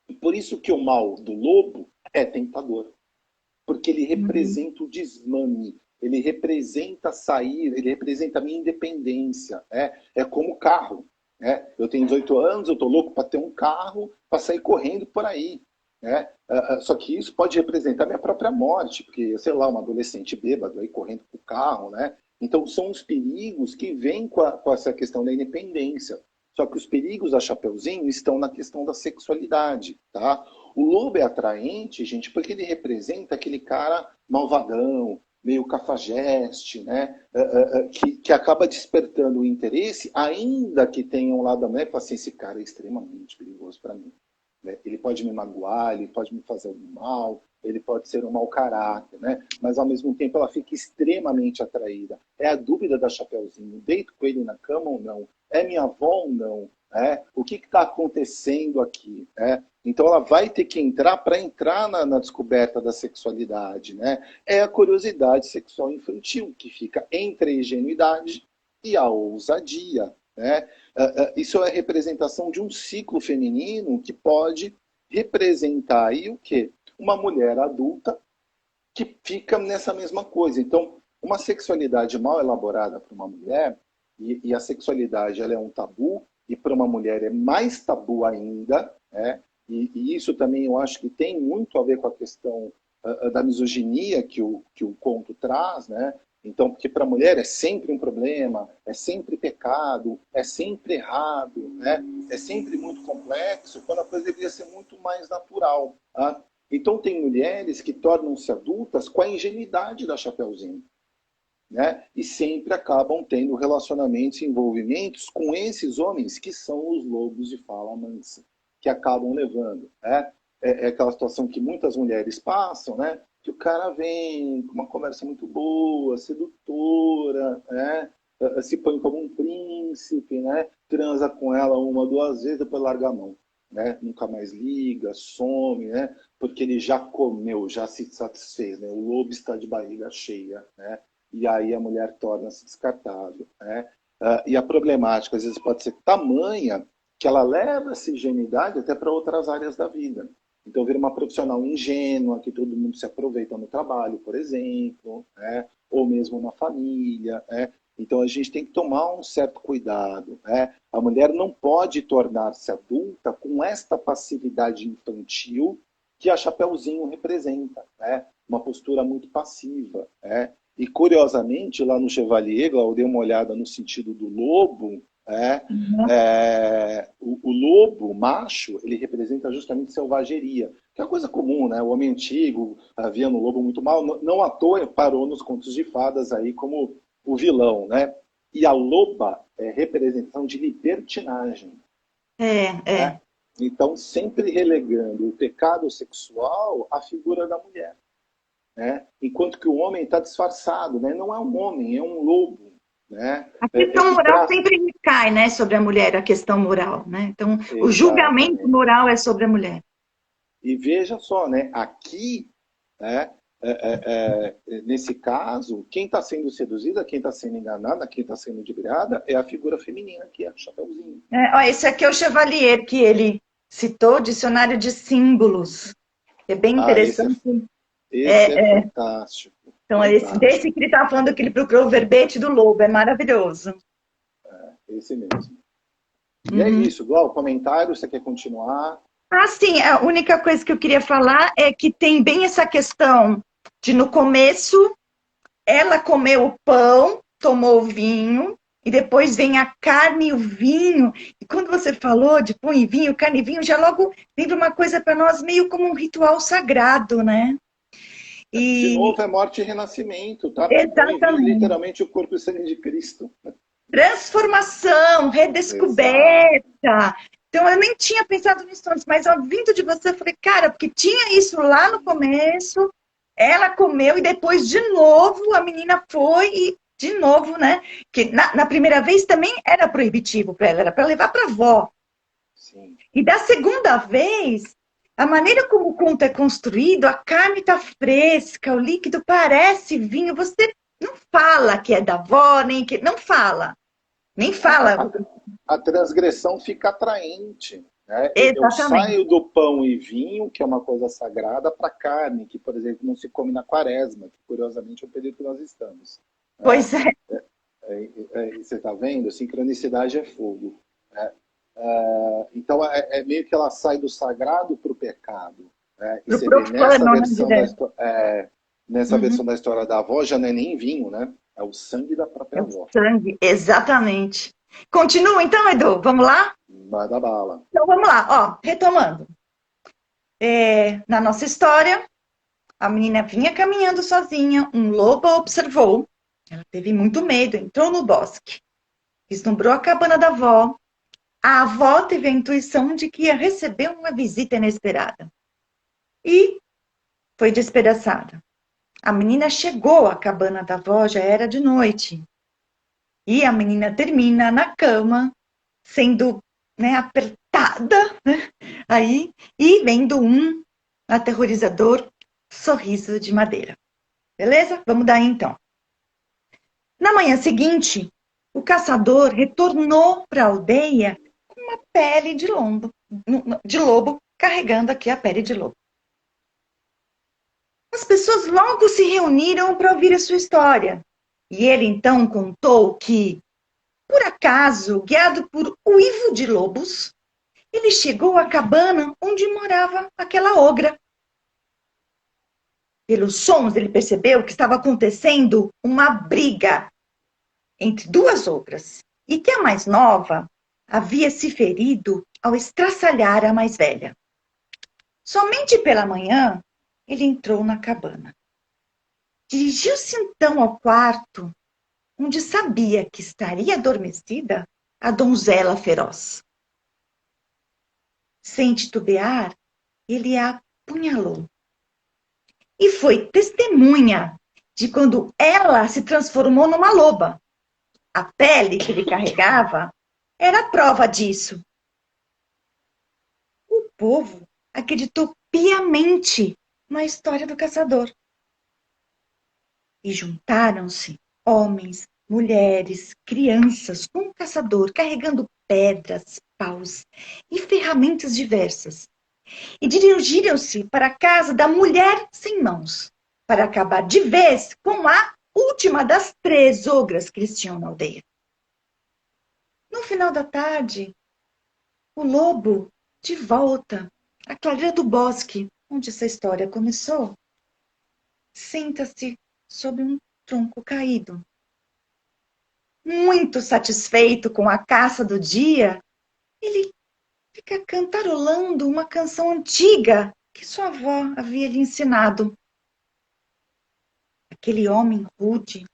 E por isso que o mal do lobo é tentador. Porque ele representa o desmame, ele representa sair, ele representa a minha independência. É como carro. Eu tenho 18 anos, eu estou louco para ter um carro, para sair correndo por aí. Só que isso pode representar minha própria morte, porque, sei lá, um adolescente bêbado aí correndo com o carro, né? Então, são os perigos que vêm com essa questão da independência. Só que os perigos da Chapeuzinho estão na questão da sexualidade, tá? O lobo é atraente, gente, porque ele representa aquele cara malvadão, meio cafajeste, né? Que acaba despertando o interesse, ainda que tenha um lado da mulher que fala assim, esse cara é extremamente perigoso para mim. Ele pode me magoar, ele pode me fazer algum mal, ele pode ser um mau caráter, né? Mas ao mesmo tempo ela fica extremamente atraída. É a dúvida da Chapeuzinho, deito com ele na cama ou não? É minha avó ou não? O que está acontecendo aqui? Então ela vai ter que entrar para entrar na descoberta da sexualidade, né? É a curiosidade sexual infantil, que fica entre a ingenuidade e a ousadia. Né? Isso é a representação de um ciclo feminino que pode representar aí o quê? Uma mulher adulta que fica nessa mesma coisa. Então, uma sexualidade mal elaborada para uma mulher, e a sexualidade ela é um tabu, e para uma mulher é mais tabu ainda, né? E isso também eu acho que tem muito a ver com a questão da misoginia que o conto traz, né? Então, porque para a mulher é sempre um problema, é sempre pecado, é sempre errado, né? É sempre muito complexo, quando a coisa deveria ser muito mais natural. Tá? Então, tem mulheres que tornam-se adultas com a ingenuidade da Chapeuzinho. Né? E sempre acabam tendo relacionamentos e envolvimentos com esses homens que são os lobos de fala mansa, que acabam levando. Né? É aquela situação que muitas mulheres passam, né? Que o cara vem com uma conversa muito boa, sedutora, né? Se põe como um príncipe, né? Transa com ela 1, 2 vezes, depois larga a mão. Né? Nunca mais liga, some, né? Porque ele já comeu, já se satisfez. Né? O lobo está de barriga cheia. Né? E aí a mulher torna-se descartável. Né? E a problemática, às vezes, pode ser tamanha que ela leva essa ingenuidade até para outras áreas da vida. Então, vira uma profissional ingênua, que todo mundo se aproveita no trabalho, por exemplo, né? Ou mesmo na família. Né? Então, a gente tem que tomar um certo cuidado. Né? A mulher não pode tornar-se adulta com esta passividade infantil que a Chapeuzinho representa. Né? Uma postura muito passiva. Né? E, curiosamente, lá no Chevalier, eu dei uma olhada no sentido do lobo, o lobo, o macho, ele representa justamente selvageria, que é uma coisa comum, né? O homem antigo havia no lobo muito mal, não à toa parou nos contos de fadas aí como o vilão, né? E a loba é representação de libertinagem. Né? Então, sempre relegando o pecado sexual à figura da mulher. Né? Enquanto que o homem está disfarçado, né? Não é um homem, é um lobo. Né? A questão moral sempre recai, né, sobre a mulher, a questão moral. Né? Então, exatamente. O julgamento moral é sobre a mulher. E veja só, né? Aqui, né, nesse caso, quem está sendo seduzida, quem está sendo enganada, quem está sendo ludibriada é a figura feminina, que é a Chapeuzinho. Esse aqui é o Chevalier, que ele citou, Dicionário de Símbolos. É bem interessante. Esse é fantástico. Então, Fantástico. desse que ele estava falando que ele procurou o verbete do lobo, é maravilhoso. Esse mesmo. E é Uhum. isso, Glau, comentário, você quer continuar? Ah, sim, a única coisa que eu queria falar é que tem bem essa questão de no começo ela comeu o pão, tomou o vinho, e depois vem a carne e o vinho. E quando você falou de pão e vinho, carne e vinho, já logo lembra uma coisa para nós meio como um ritual sagrado, né? De E novo, é morte e renascimento, tá? Porque pão e vinho é exatamente. literalmente o corpo e sangue de Cristo. Transformação, Exato. redescoberta. Então, eu nem tinha pensado nisso antes, mas ouvindo de você, eu falei, cara, porque tinha isso lá no começo, ela comeu e depois, de novo, a menina foi e, de novo, né? Que na primeira vez também era proibitivo para ela, era para levar para a avó. Sim. E da segunda vez, a maneira como o conto é construído, a carne está fresca, o líquido parece vinho, você não fala que é da avó, nem que. Não fala. Nem fala. A transgressão fica atraente. Né? Eu Exatamente. saio do pão e vinho, que é uma coisa sagrada, para a carne, que, por exemplo, não se come na quaresma, que curiosamente é o período que nós estamos. Né? Pois é. Você está vendo? Sincronicidade é fogo. Né? Então, meio que ela sai do sagrado para o pecado. Né? E Pro você vê profano, né, direto. nessa Uhum. versão da história da avó, já não é nem vinho, né? É o sangue da É própria o avó. sangue, exatamente. Continua então, Edu, vamos lá? Vai dar bala. Então vamos lá, ó, retomando. Na nossa história, a menina vinha caminhando sozinha, um lobo a observou, ela teve muito medo, entrou no bosque, vislumbrou a cabana da avó, a avó teve a intuição de que ia receber uma visita inesperada e foi despedaçada. A menina chegou à cabana da avó, já era de noite. E a menina termina na cama, sendo, né, apertada, né, aí, e vendo um aterrorizador sorriso de madeira. Beleza? Vamos daí então. Na manhã seguinte, o caçador retornou para a aldeia com uma pele de lobo, carregando aqui a pele de lobo. As pessoas logo se reuniram para ouvir a sua história. E ele então contou que, por acaso, guiado por uivo de lobos, ele chegou à cabana onde morava aquela ogra. Pelos sons, ele percebeu que estava acontecendo uma briga entre duas ogras e que a mais nova havia se ferido ao estraçalhar a mais velha. Somente pela manhã, ele entrou na cabana. Dirigiu-se então ao quarto onde sabia que estaria adormecida a donzela feroz. Sem titubear, ele a apunhalou. E foi testemunha de quando ela se transformou numa loba. A pele que ele carregava era a prova disso. O povo acreditou piamente na história do caçador. E juntaram-se homens, mulheres, crianças com o caçador, carregando pedras, paus e ferramentas diversas. E dirigiram-se para a casa da mulher sem mãos, para acabar de vez com a última das três ogras que eles tinham na aldeia. No final da tarde, o lobo, de volta à clareira do bosque, onde essa história começou, senta-se sob um tronco caído. Muito satisfeito com a caça do dia, ele fica cantarolando uma canção antiga que sua avó havia lhe ensinado. Aquele homem rude,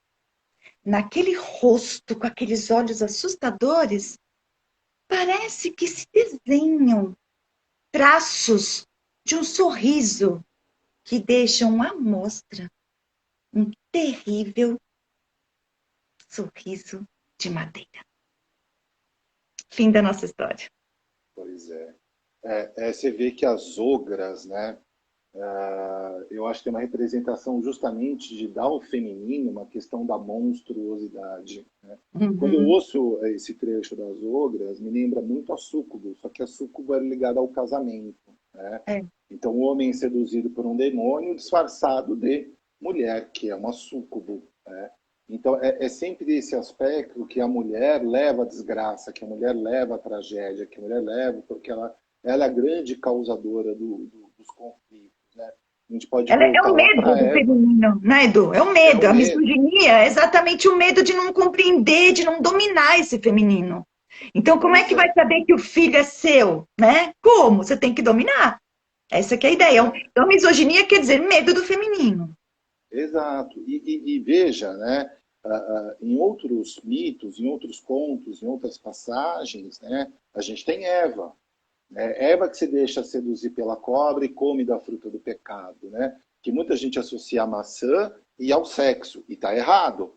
naquele rosto com aqueles olhos assustadores, parece que se desenham traços de um sorriso que deixam à mostra um terrível sorriso de madeira. Fim da nossa história. Pois é. Você vê que as ogras, né? Eu acho que tem uma representação justamente de dar ao feminino uma questão da monstruosidade. Né? Quando eu Uhum. ouço esse trecho das ogras, me lembra muito a súcubo, só que a súcubo era ligada ao casamento. Né? É. Então, o homem seduzido por um demônio disfarçado de mulher, que é uma súcubo, né? Então, é sempre esse aspecto que a mulher leva a desgraça, que a mulher leva a tragédia, que a mulher leva, porque ela é a grande causadora dos conflitos, né? A gente pode Ela é voltar o lá medo para do Eva. feminino, né, Edu? É o É o medo. A medo, misoginia é exatamente o medo de não compreender, de não dominar esse feminino. Então, como é pois que vai é. saber que o filho é seu, né? Como? Você tem que dominar. Essa que é a ideia. É. Então, misoginia quer dizer medo do feminino. Exato. E veja, né, em outros mitos, em outros contos, em outras passagens, né, a gente tem Eva. Né? Eva que se deixa seduzir pela cobra e come da fruta do pecado. Né? Que muita gente associa à maçã e ao sexo. E está errado.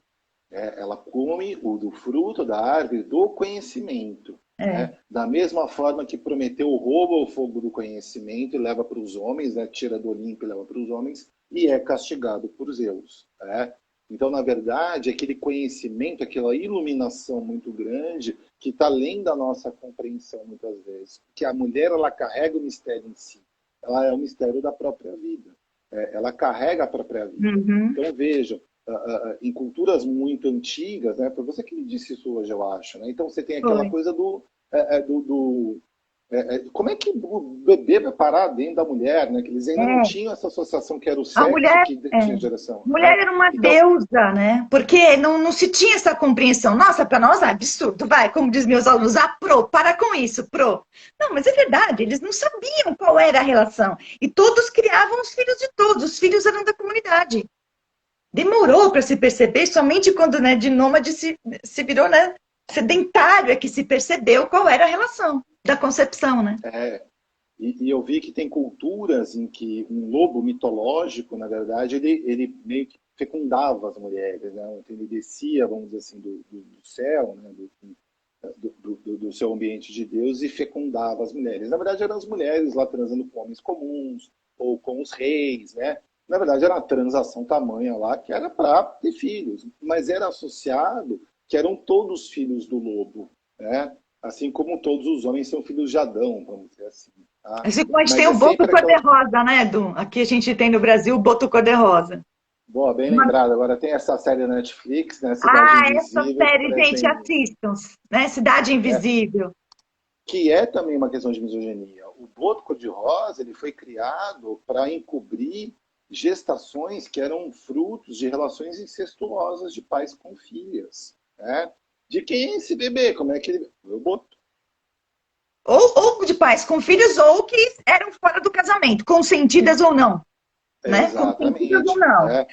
Ela come o do fruto da árvore do conhecimento. É. Né? Da mesma forma que Prometeu rouba o fogo do conhecimento e leva para os homens, né? Tira do Olimpo e leva para os homens, e é castigado por Zeus. Né? Então, na verdade, aquele conhecimento, aquela iluminação muito grande, que está além da nossa compreensão muitas vezes. Que a mulher, ela carrega o mistério em si. Ela é o mistério da própria vida. Ela carrega a própria vida. Uhum. Então, vejam, em culturas muito antigas, né? Foi você que me disse isso hoje, eu acho. Né? Então você tem aquela Foi. coisa como é que o bebê vai parar dentro da mulher, né? Que eles ainda não É. tinham essa associação que era o A sexo mulher, que é. tinha geração. Mulher Né? era uma Então, deusa, né? Porque não se tinha essa compreensão. Nossa, para nós é absurdo. Vai, como diz meus alunos, pro, para com isso, pro. Não, mas é verdade, eles não sabiam qual era a relação. E todos criavam os filhos de todos, os filhos eram da comunidade. Demorou para se perceber, somente quando, né, de nômade se virou, né, sedentário, é que se percebeu qual era a relação da concepção, né? é, e eu vi que tem culturas em que um lobo mitológico, na verdade, ele meio que fecundava as mulheres, né? Então, ele descia, vamos dizer assim, do céu, né? Do seu ambiente de Deus e fecundava as mulheres. Na verdade, eram as mulheres lá transando com homens comuns ou com os reis, né? Na verdade, era uma transação tamanha lá que era para ter filhos, mas era associado que eram todos filhos do lobo, né? Assim como todos os homens são filhos de Adão, vamos dizer assim. Tá? Assim como a gente tem Mas é o boto sempre aquela. cor-de-rosa, né, Edu? Aqui a gente tem no Brasil o boto cor-de-rosa. Boa, bem lembrado. Agora tem essa série na Netflix, né? Cidade Ah, essa Invisível, que série, presta gente, em. assistam, né? Cidade É, Invisível. que é também uma questão de misoginia. O boto cor-de-rosa ele foi criado para encobrir gestações que eram frutos de relações incestuosas de pais com filhas. Né? De quem é esse bebê? Como é que ele... O boto. Ou de pais com filhos, ou que eram fora do casamento, consentidas ou não, né? Consentidas ou Exatamente. não. Né?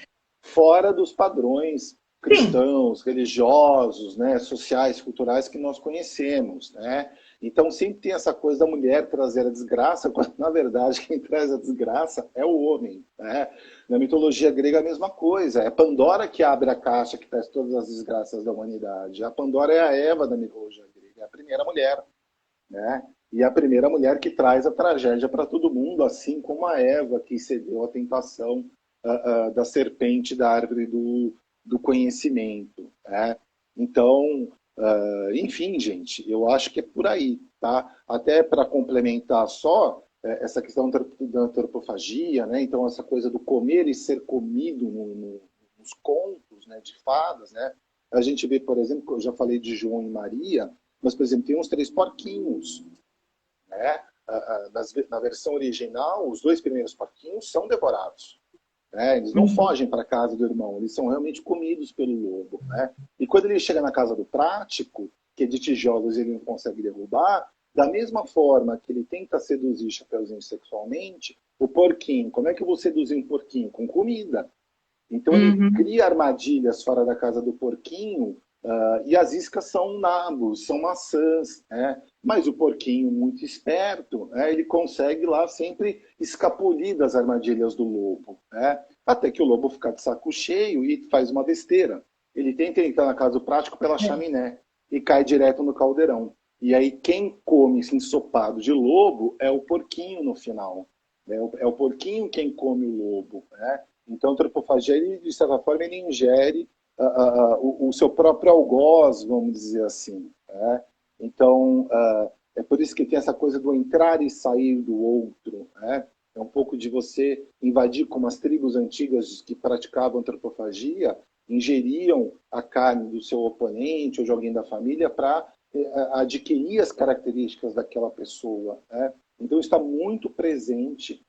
Fora dos padrões Sim. cristãos, religiosos, né, sociais, culturais que nós conhecemos. Né? Então, sempre tem essa coisa da mulher trazer a desgraça, quando, na verdade, quem traz a desgraça é o homem. Né? Na mitologia grega, a mesma coisa. É Pandora que abre a caixa que traz todas as desgraças da humanidade. A Pandora é a Eva da mitologia grega, é a primeira mulher. Né? E a primeira mulher que traz a tragédia para todo mundo, assim como a Eva que cedeu à tentação da serpente da árvore do conhecimento. Né? Então, enfim, gente, eu acho que é por aí. Tá? Até para complementar só essa questão da antropofagia, né? Então essa coisa do comer e ser comido nos contos, né, de fadas, né? A gente vê, por exemplo, que eu já falei de João e Maria, mas, por exemplo, tem uns três porquinhos. Né? Na versão original, os dois primeiros porquinhos são devorados. Né? Eles não Uhum. fogem para a casa do irmão, eles são realmente comidos pelo lobo. Né? E quando ele chega na casa do prático, que é de tijolos e ele não consegue derrubar, da mesma forma que ele tenta seduzir Chapeuzinho sexualmente, o porquinho, como é que eu vou seduzir um porquinho? Com comida. Então ele Uhum. cria armadilhas fora da casa do porquinho e as iscas são nabos, são maçãs. Né? Mas o porquinho, muito esperto, né, ele consegue lá sempre escapulir das armadilhas do lobo. Né? Até que o lobo fica de saco cheio e faz uma besteira. Ele tenta entrar na casa do prático pela chaminé e cai direto no caldeirão. E aí quem come esse ensopado de lobo é o porquinho no final. Né? É o porquinho quem come o lobo. Né? Então, a antropofagia, ele, de certa forma, ele ingere o seu próprio algoz, vamos dizer assim. Né? Então, é por isso que tem essa coisa do entrar e sair do outro. Né? É um pouco de você invadir como as tribos antigas que praticavam antropofagia, ingeriam a carne do seu oponente ou de alguém da família para adquirir as características daquela pessoa, né? Então está muito presente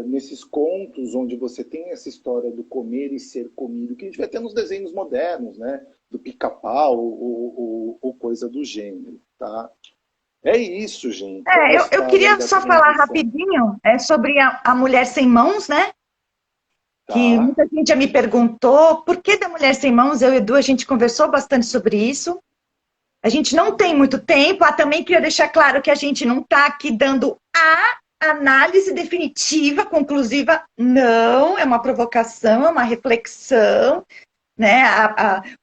nesses contos onde você tem essa história do comer e ser comido, que a gente vai ter nos desenhos modernos, né? Do pica-pau ou coisa do gênero, tá? É isso, gente. Vamos Eu gostar aí queria da só falar transição, rapidinho sobre a mulher sem mãos, né? Que tá? muita gente já me perguntou por que da mulher sem mãos. Eu e Edu, a gente conversou bastante sobre isso. A gente não tem muito tempo. Também queria deixar claro que a gente não está aqui dando a análise definitiva, conclusiva. Não, é uma provocação, é uma reflexão, né?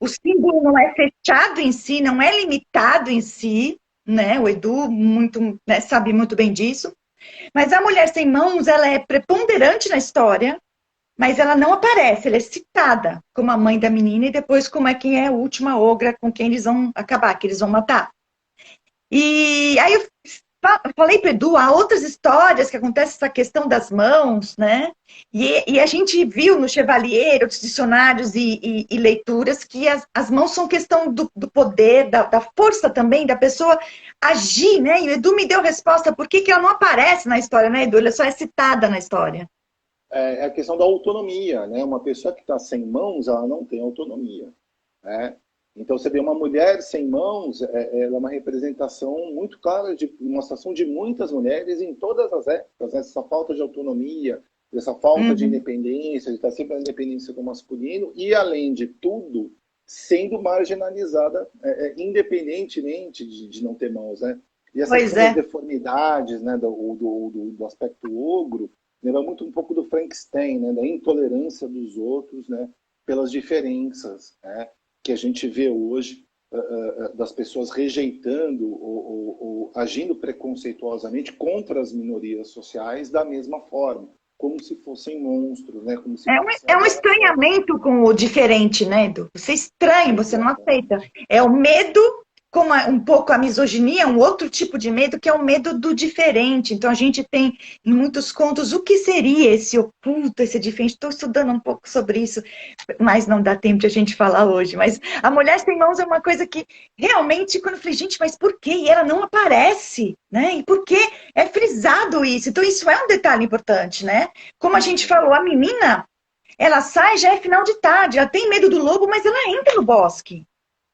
O símbolo não é fechado em si, não é limitado em si, né? O Edu muito, né, sabe muito bem disso. Mas a mulher sem mãos, ela é preponderante na história, mas ela não aparece, ela é citada como a mãe da menina e depois como é quem é a última ogra com quem eles vão acabar, que eles vão matar. E aí eu falei para o Edu, há outras histórias que acontece essa questão das mãos, né? E a gente viu no Chevalier, outros dicionários e leituras, que as mãos são questão do poder, da força também, da pessoa agir, né? E o Edu me deu resposta por que ela não aparece na história, né, Edu? Ela só é citada na história. É a questão da autonomia, né? Uma pessoa que está sem mãos, ela não tem autonomia, né? Então, você vê uma mulher sem mãos, ela é uma representação muito clara de uma situação de muitas mulheres em todas as épocas, né? Essa falta de autonomia, essa falta de Uhum. independência, de estar sempre na independência do masculino e, além de tudo, sendo marginalizada independentemente de não ter mãos, né? E essa Pois questão das é. deformidades, né, do aspecto ogro, lembra muito um pouco do Frankenstein, né, da intolerância dos outros, né, pelas diferenças, né, que a gente vê hoje das pessoas rejeitando ou agindo preconceituosamente contra as minorias sociais da mesma forma, como se fossem monstros, né, como se fossem É um ameaças. estranhamento com o diferente, né, Edu? Você é estranho, você não aceita. Exatamente. É o medo, como um pouco a misoginia, um outro tipo de medo, que é o medo do diferente. Então, a gente tem, em muitos contos, o que seria esse oculto, esse diferente. Estou estudando um pouco sobre isso, mas não dá tempo de a gente falar hoje. Mas a mulher sem mãos é uma coisa que, realmente, quando eu falei, gente, mas por quê? E ela não aparece, né? E por que é frisado isso? Então, isso é um detalhe importante, né? Como a gente Uhum. falou, a menina ela sai, já é final de tarde, ela tem medo do lobo, mas ela entra no bosque.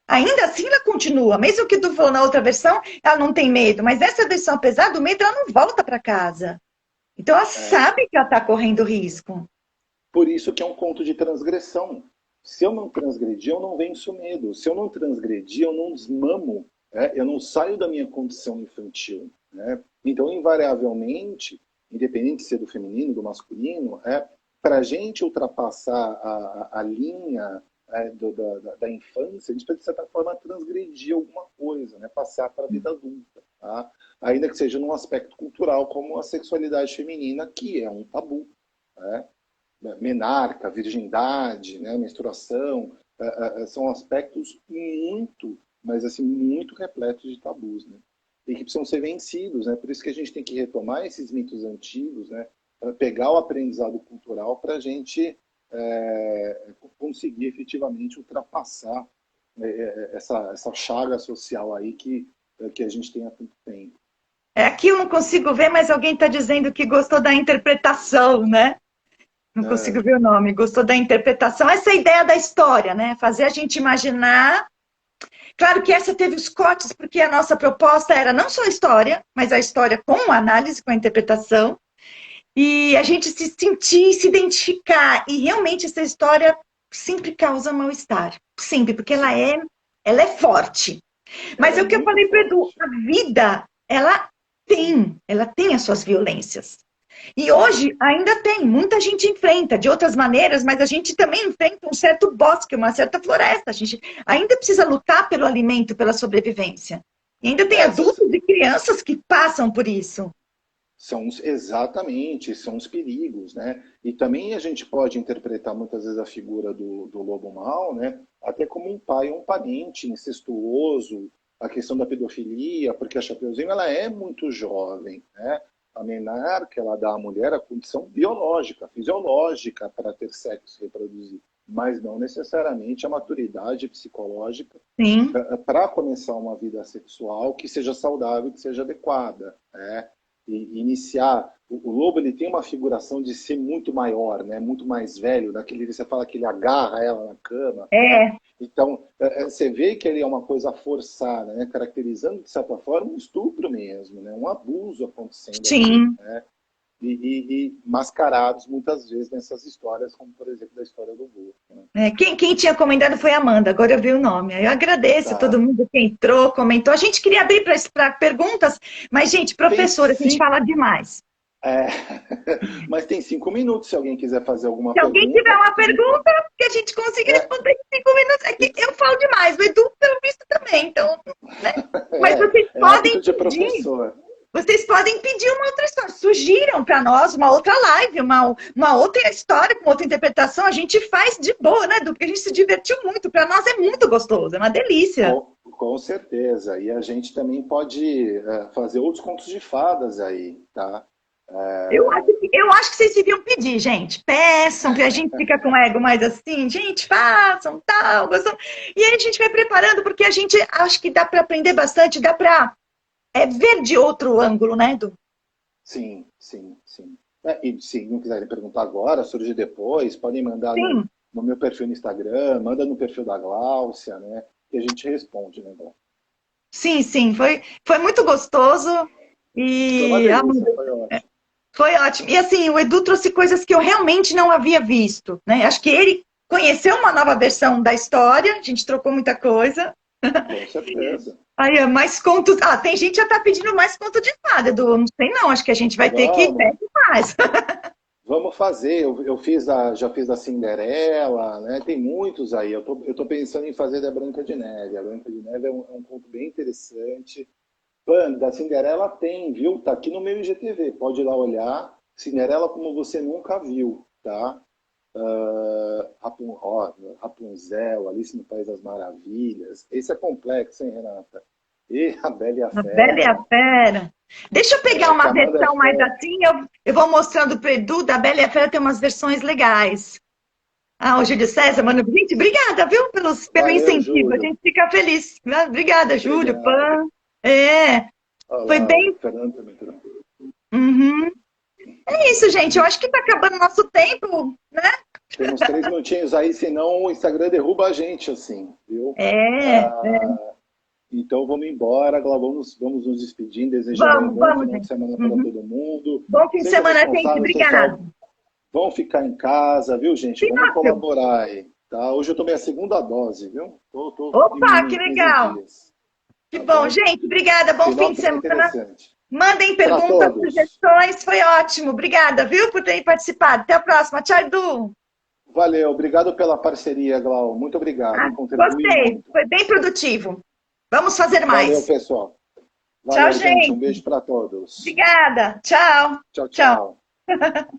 Ainda assim, ela continua. Mesmo que tu falou na outra versão, ela não tem medo. Mas nessa versão, apesar do medo, ela não volta para casa. Então, ela É, sabe que ela está correndo risco. por isso que é um conto de transgressão. Se eu não transgredir, eu não venço o medo. Se eu não transgredir, eu não desmamo, né? Eu não saio da minha condição infantil. Né? Então, invariavelmente, independente de ser do feminino, do masculino, para a gente ultrapassar a linha da infância, a gente precisa, de certa forma, transgredir alguma coisa, né? Passar para a vida adulta. Tá? Ainda que seja num aspecto cultural, como a sexualidade feminina, que é um tabu. Né? Menarca, virgindade, né, menstruação, são aspectos muito, mas assim, muito repletos de tabus, né? E que precisam ser vencidos, né? Por isso que a gente tem que retomar esses mitos antigos, né? Para pegar o aprendizado cultural para a gente conseguir efetivamente ultrapassar essa chaga social aí que a gente tem há tanto tempo. Aqui eu não consigo ver, mas alguém está dizendo que gostou da interpretação, né? Não consigo ver o nome. Gostou da interpretação. Essa é a ideia da história, né? Fazer a gente imaginar. Claro que essa teve os cortes, porque a nossa proposta era não só a história, mas a história com a análise, com a interpretação. E a gente se sentir, se identificar. E realmente essa história sempre causa mal-estar. Sempre, porque Sim, ela é forte. Mas ela é é o que eu muito falei para o Edu, forte. a vida, ela tem as suas violências. E Sim. hoje ainda tem, muita gente enfrenta de outras maneiras, mas a gente também enfrenta um certo bosque, uma certa floresta. A gente ainda precisa lutar pelo alimento, pela sobrevivência. E ainda tem É, adultos e crianças que passam por isso. exatamente, são os perigos, né? E também a gente pode interpretar muitas vezes a figura do lobo mau, né? Até como um pai ou um parente incestuoso, a questão da pedofilia, porque a Chapeuzinho ela é muito jovem, né? a menarca, ela dá à mulher a condição biológica, fisiológica para ter sexo e reproduzir, mas não necessariamente a maturidade psicológica Sim. para começar uma vida sexual que seja saudável, que seja adequada, né? E iniciar. O lobo ele tem uma figuração de ser muito maior, né? Muito mais velho, daquele você fala que ele agarra ela na cama. É. Né? Então, você vê que ele é uma coisa forçada, né? Caracterizando, de certa forma, um estupro mesmo, né? Um abuso acontecendo ali, Sim. né? E mascarados muitas vezes nessas histórias, como por exemplo da história do Vô. Né? Quem tinha comentado foi a Amanda, agora eu vi o nome. Eu agradeço a todo Tá. mundo que entrou, comentou. A gente queria abrir para perguntas, mas, gente, Tem professora, a gente cinco, fala demais. é, mas tem 5 minutos se alguém quiser fazer alguma Se alguém tiver pergunta. uma pergunta, que a gente consiga É, responder em 5 minutos. É que eu falo demais, o Edu, pelo visto, também. Então, né? Mas é, é hábito de professor. vocês podem pedir uma outra história. Sugiram para nós uma outra live, uma outra história, com outra interpretação. A gente faz de boa, né, Edu? Porque a gente se divertiu muito. Para nós é muito gostoso, é uma delícia. Com certeza. E a gente também pode fazer outros contos de fadas aí, tá? Eu acho que vocês deviam pedir, gente. Peçam, que a gente fica com ego mais assim, gente, façam, tal, gostam. E aí a gente vai preparando, porque a gente acho que dá para aprender bastante, dá para ver de outro ângulo, né, Edu? Sim, sim, sim. E se não quiserem perguntar agora, surge depois, podem mandar Sim, no meu perfil no Instagram, manda no perfil da Gláucia, né? E a gente responde, né, Gláucia? sim, sim. Foi muito gostoso Foi uma e delícia, foi ótimo. foi ótimo. E assim, o Edu trouxe coisas que eu realmente não havia visto, né? Acho que ele conheceu uma nova versão da história, a gente trocou muita coisa. Com certeza. Aí, mais contos. Ah, tem gente que já tá pedindo mais conto de fada, Edu. Não sei não, acho que a gente vai ter que Vamos, pedir mais. vamos fazer. Eu já fiz a Cinderela, né? Tem muitos aí. Eu tô pensando em fazer da Branca de Neve. A Branca de Neve é um conto bem interessante. Mano, da Cinderela tem, viu? Tá aqui no meu IGTV. Pode ir lá olhar. Cinderela como você nunca viu, tá? Rapunzel, Alice no País das Maravilhas. Esse é complexo, hein, Renata? E a Bela e a A Bela e a Fera. Fera. Deixa eu pegar uma Chamada versão mais Fera. assim, eu vou mostrando pro Edu, da Bela e a Fera tem umas versões legais. Ah, o Júlio César, mano, gente, obrigada, viu, pelo Valeu, incentivo, a Júlio. gente fica feliz. Obrigada, Júlio, Obrigado. Pan. É, Olha foi lá, o bem. Fernando também. Tá. Uhum. É isso, gente, eu acho que tá acabando o nosso tempo, né? Temos 3 minutinhos aí, senão o Instagram derruba a gente, assim, viu? É, Ah, então vamos embora, Glau, vamos nos despedindo, desejando aí um bom vamos, final de gente. semana para Uhum. todo mundo. Bom fim de Sejam semana, gente, responsáveis, obrigada. pessoal. Vão ficar em casa, viu, gente? Vamos Pinóquio. colaborar aí, tá? Hoje eu tomei a segunda dose, viu? Tô Opa, imune que em 15 legal. dias, Que tá bom, bom? gente, obrigada, bom fim de Pinóquio é semana. interessante. Mandem Para perguntas, todos. sugestões, foi ótimo. Obrigada, viu, por terem participado. Até a próxima. Tchau, Edu. Valeu, obrigado pela parceria, Glau. Muito obrigado, Ah, contribuiu gostei, muito. foi bem produtivo. Vamos fazer Valeu, mais. pessoal. Tchau, Valeu, gente. Um gente. beijo para todos. Obrigada. Tchau. Tchau, Tchau. tchau.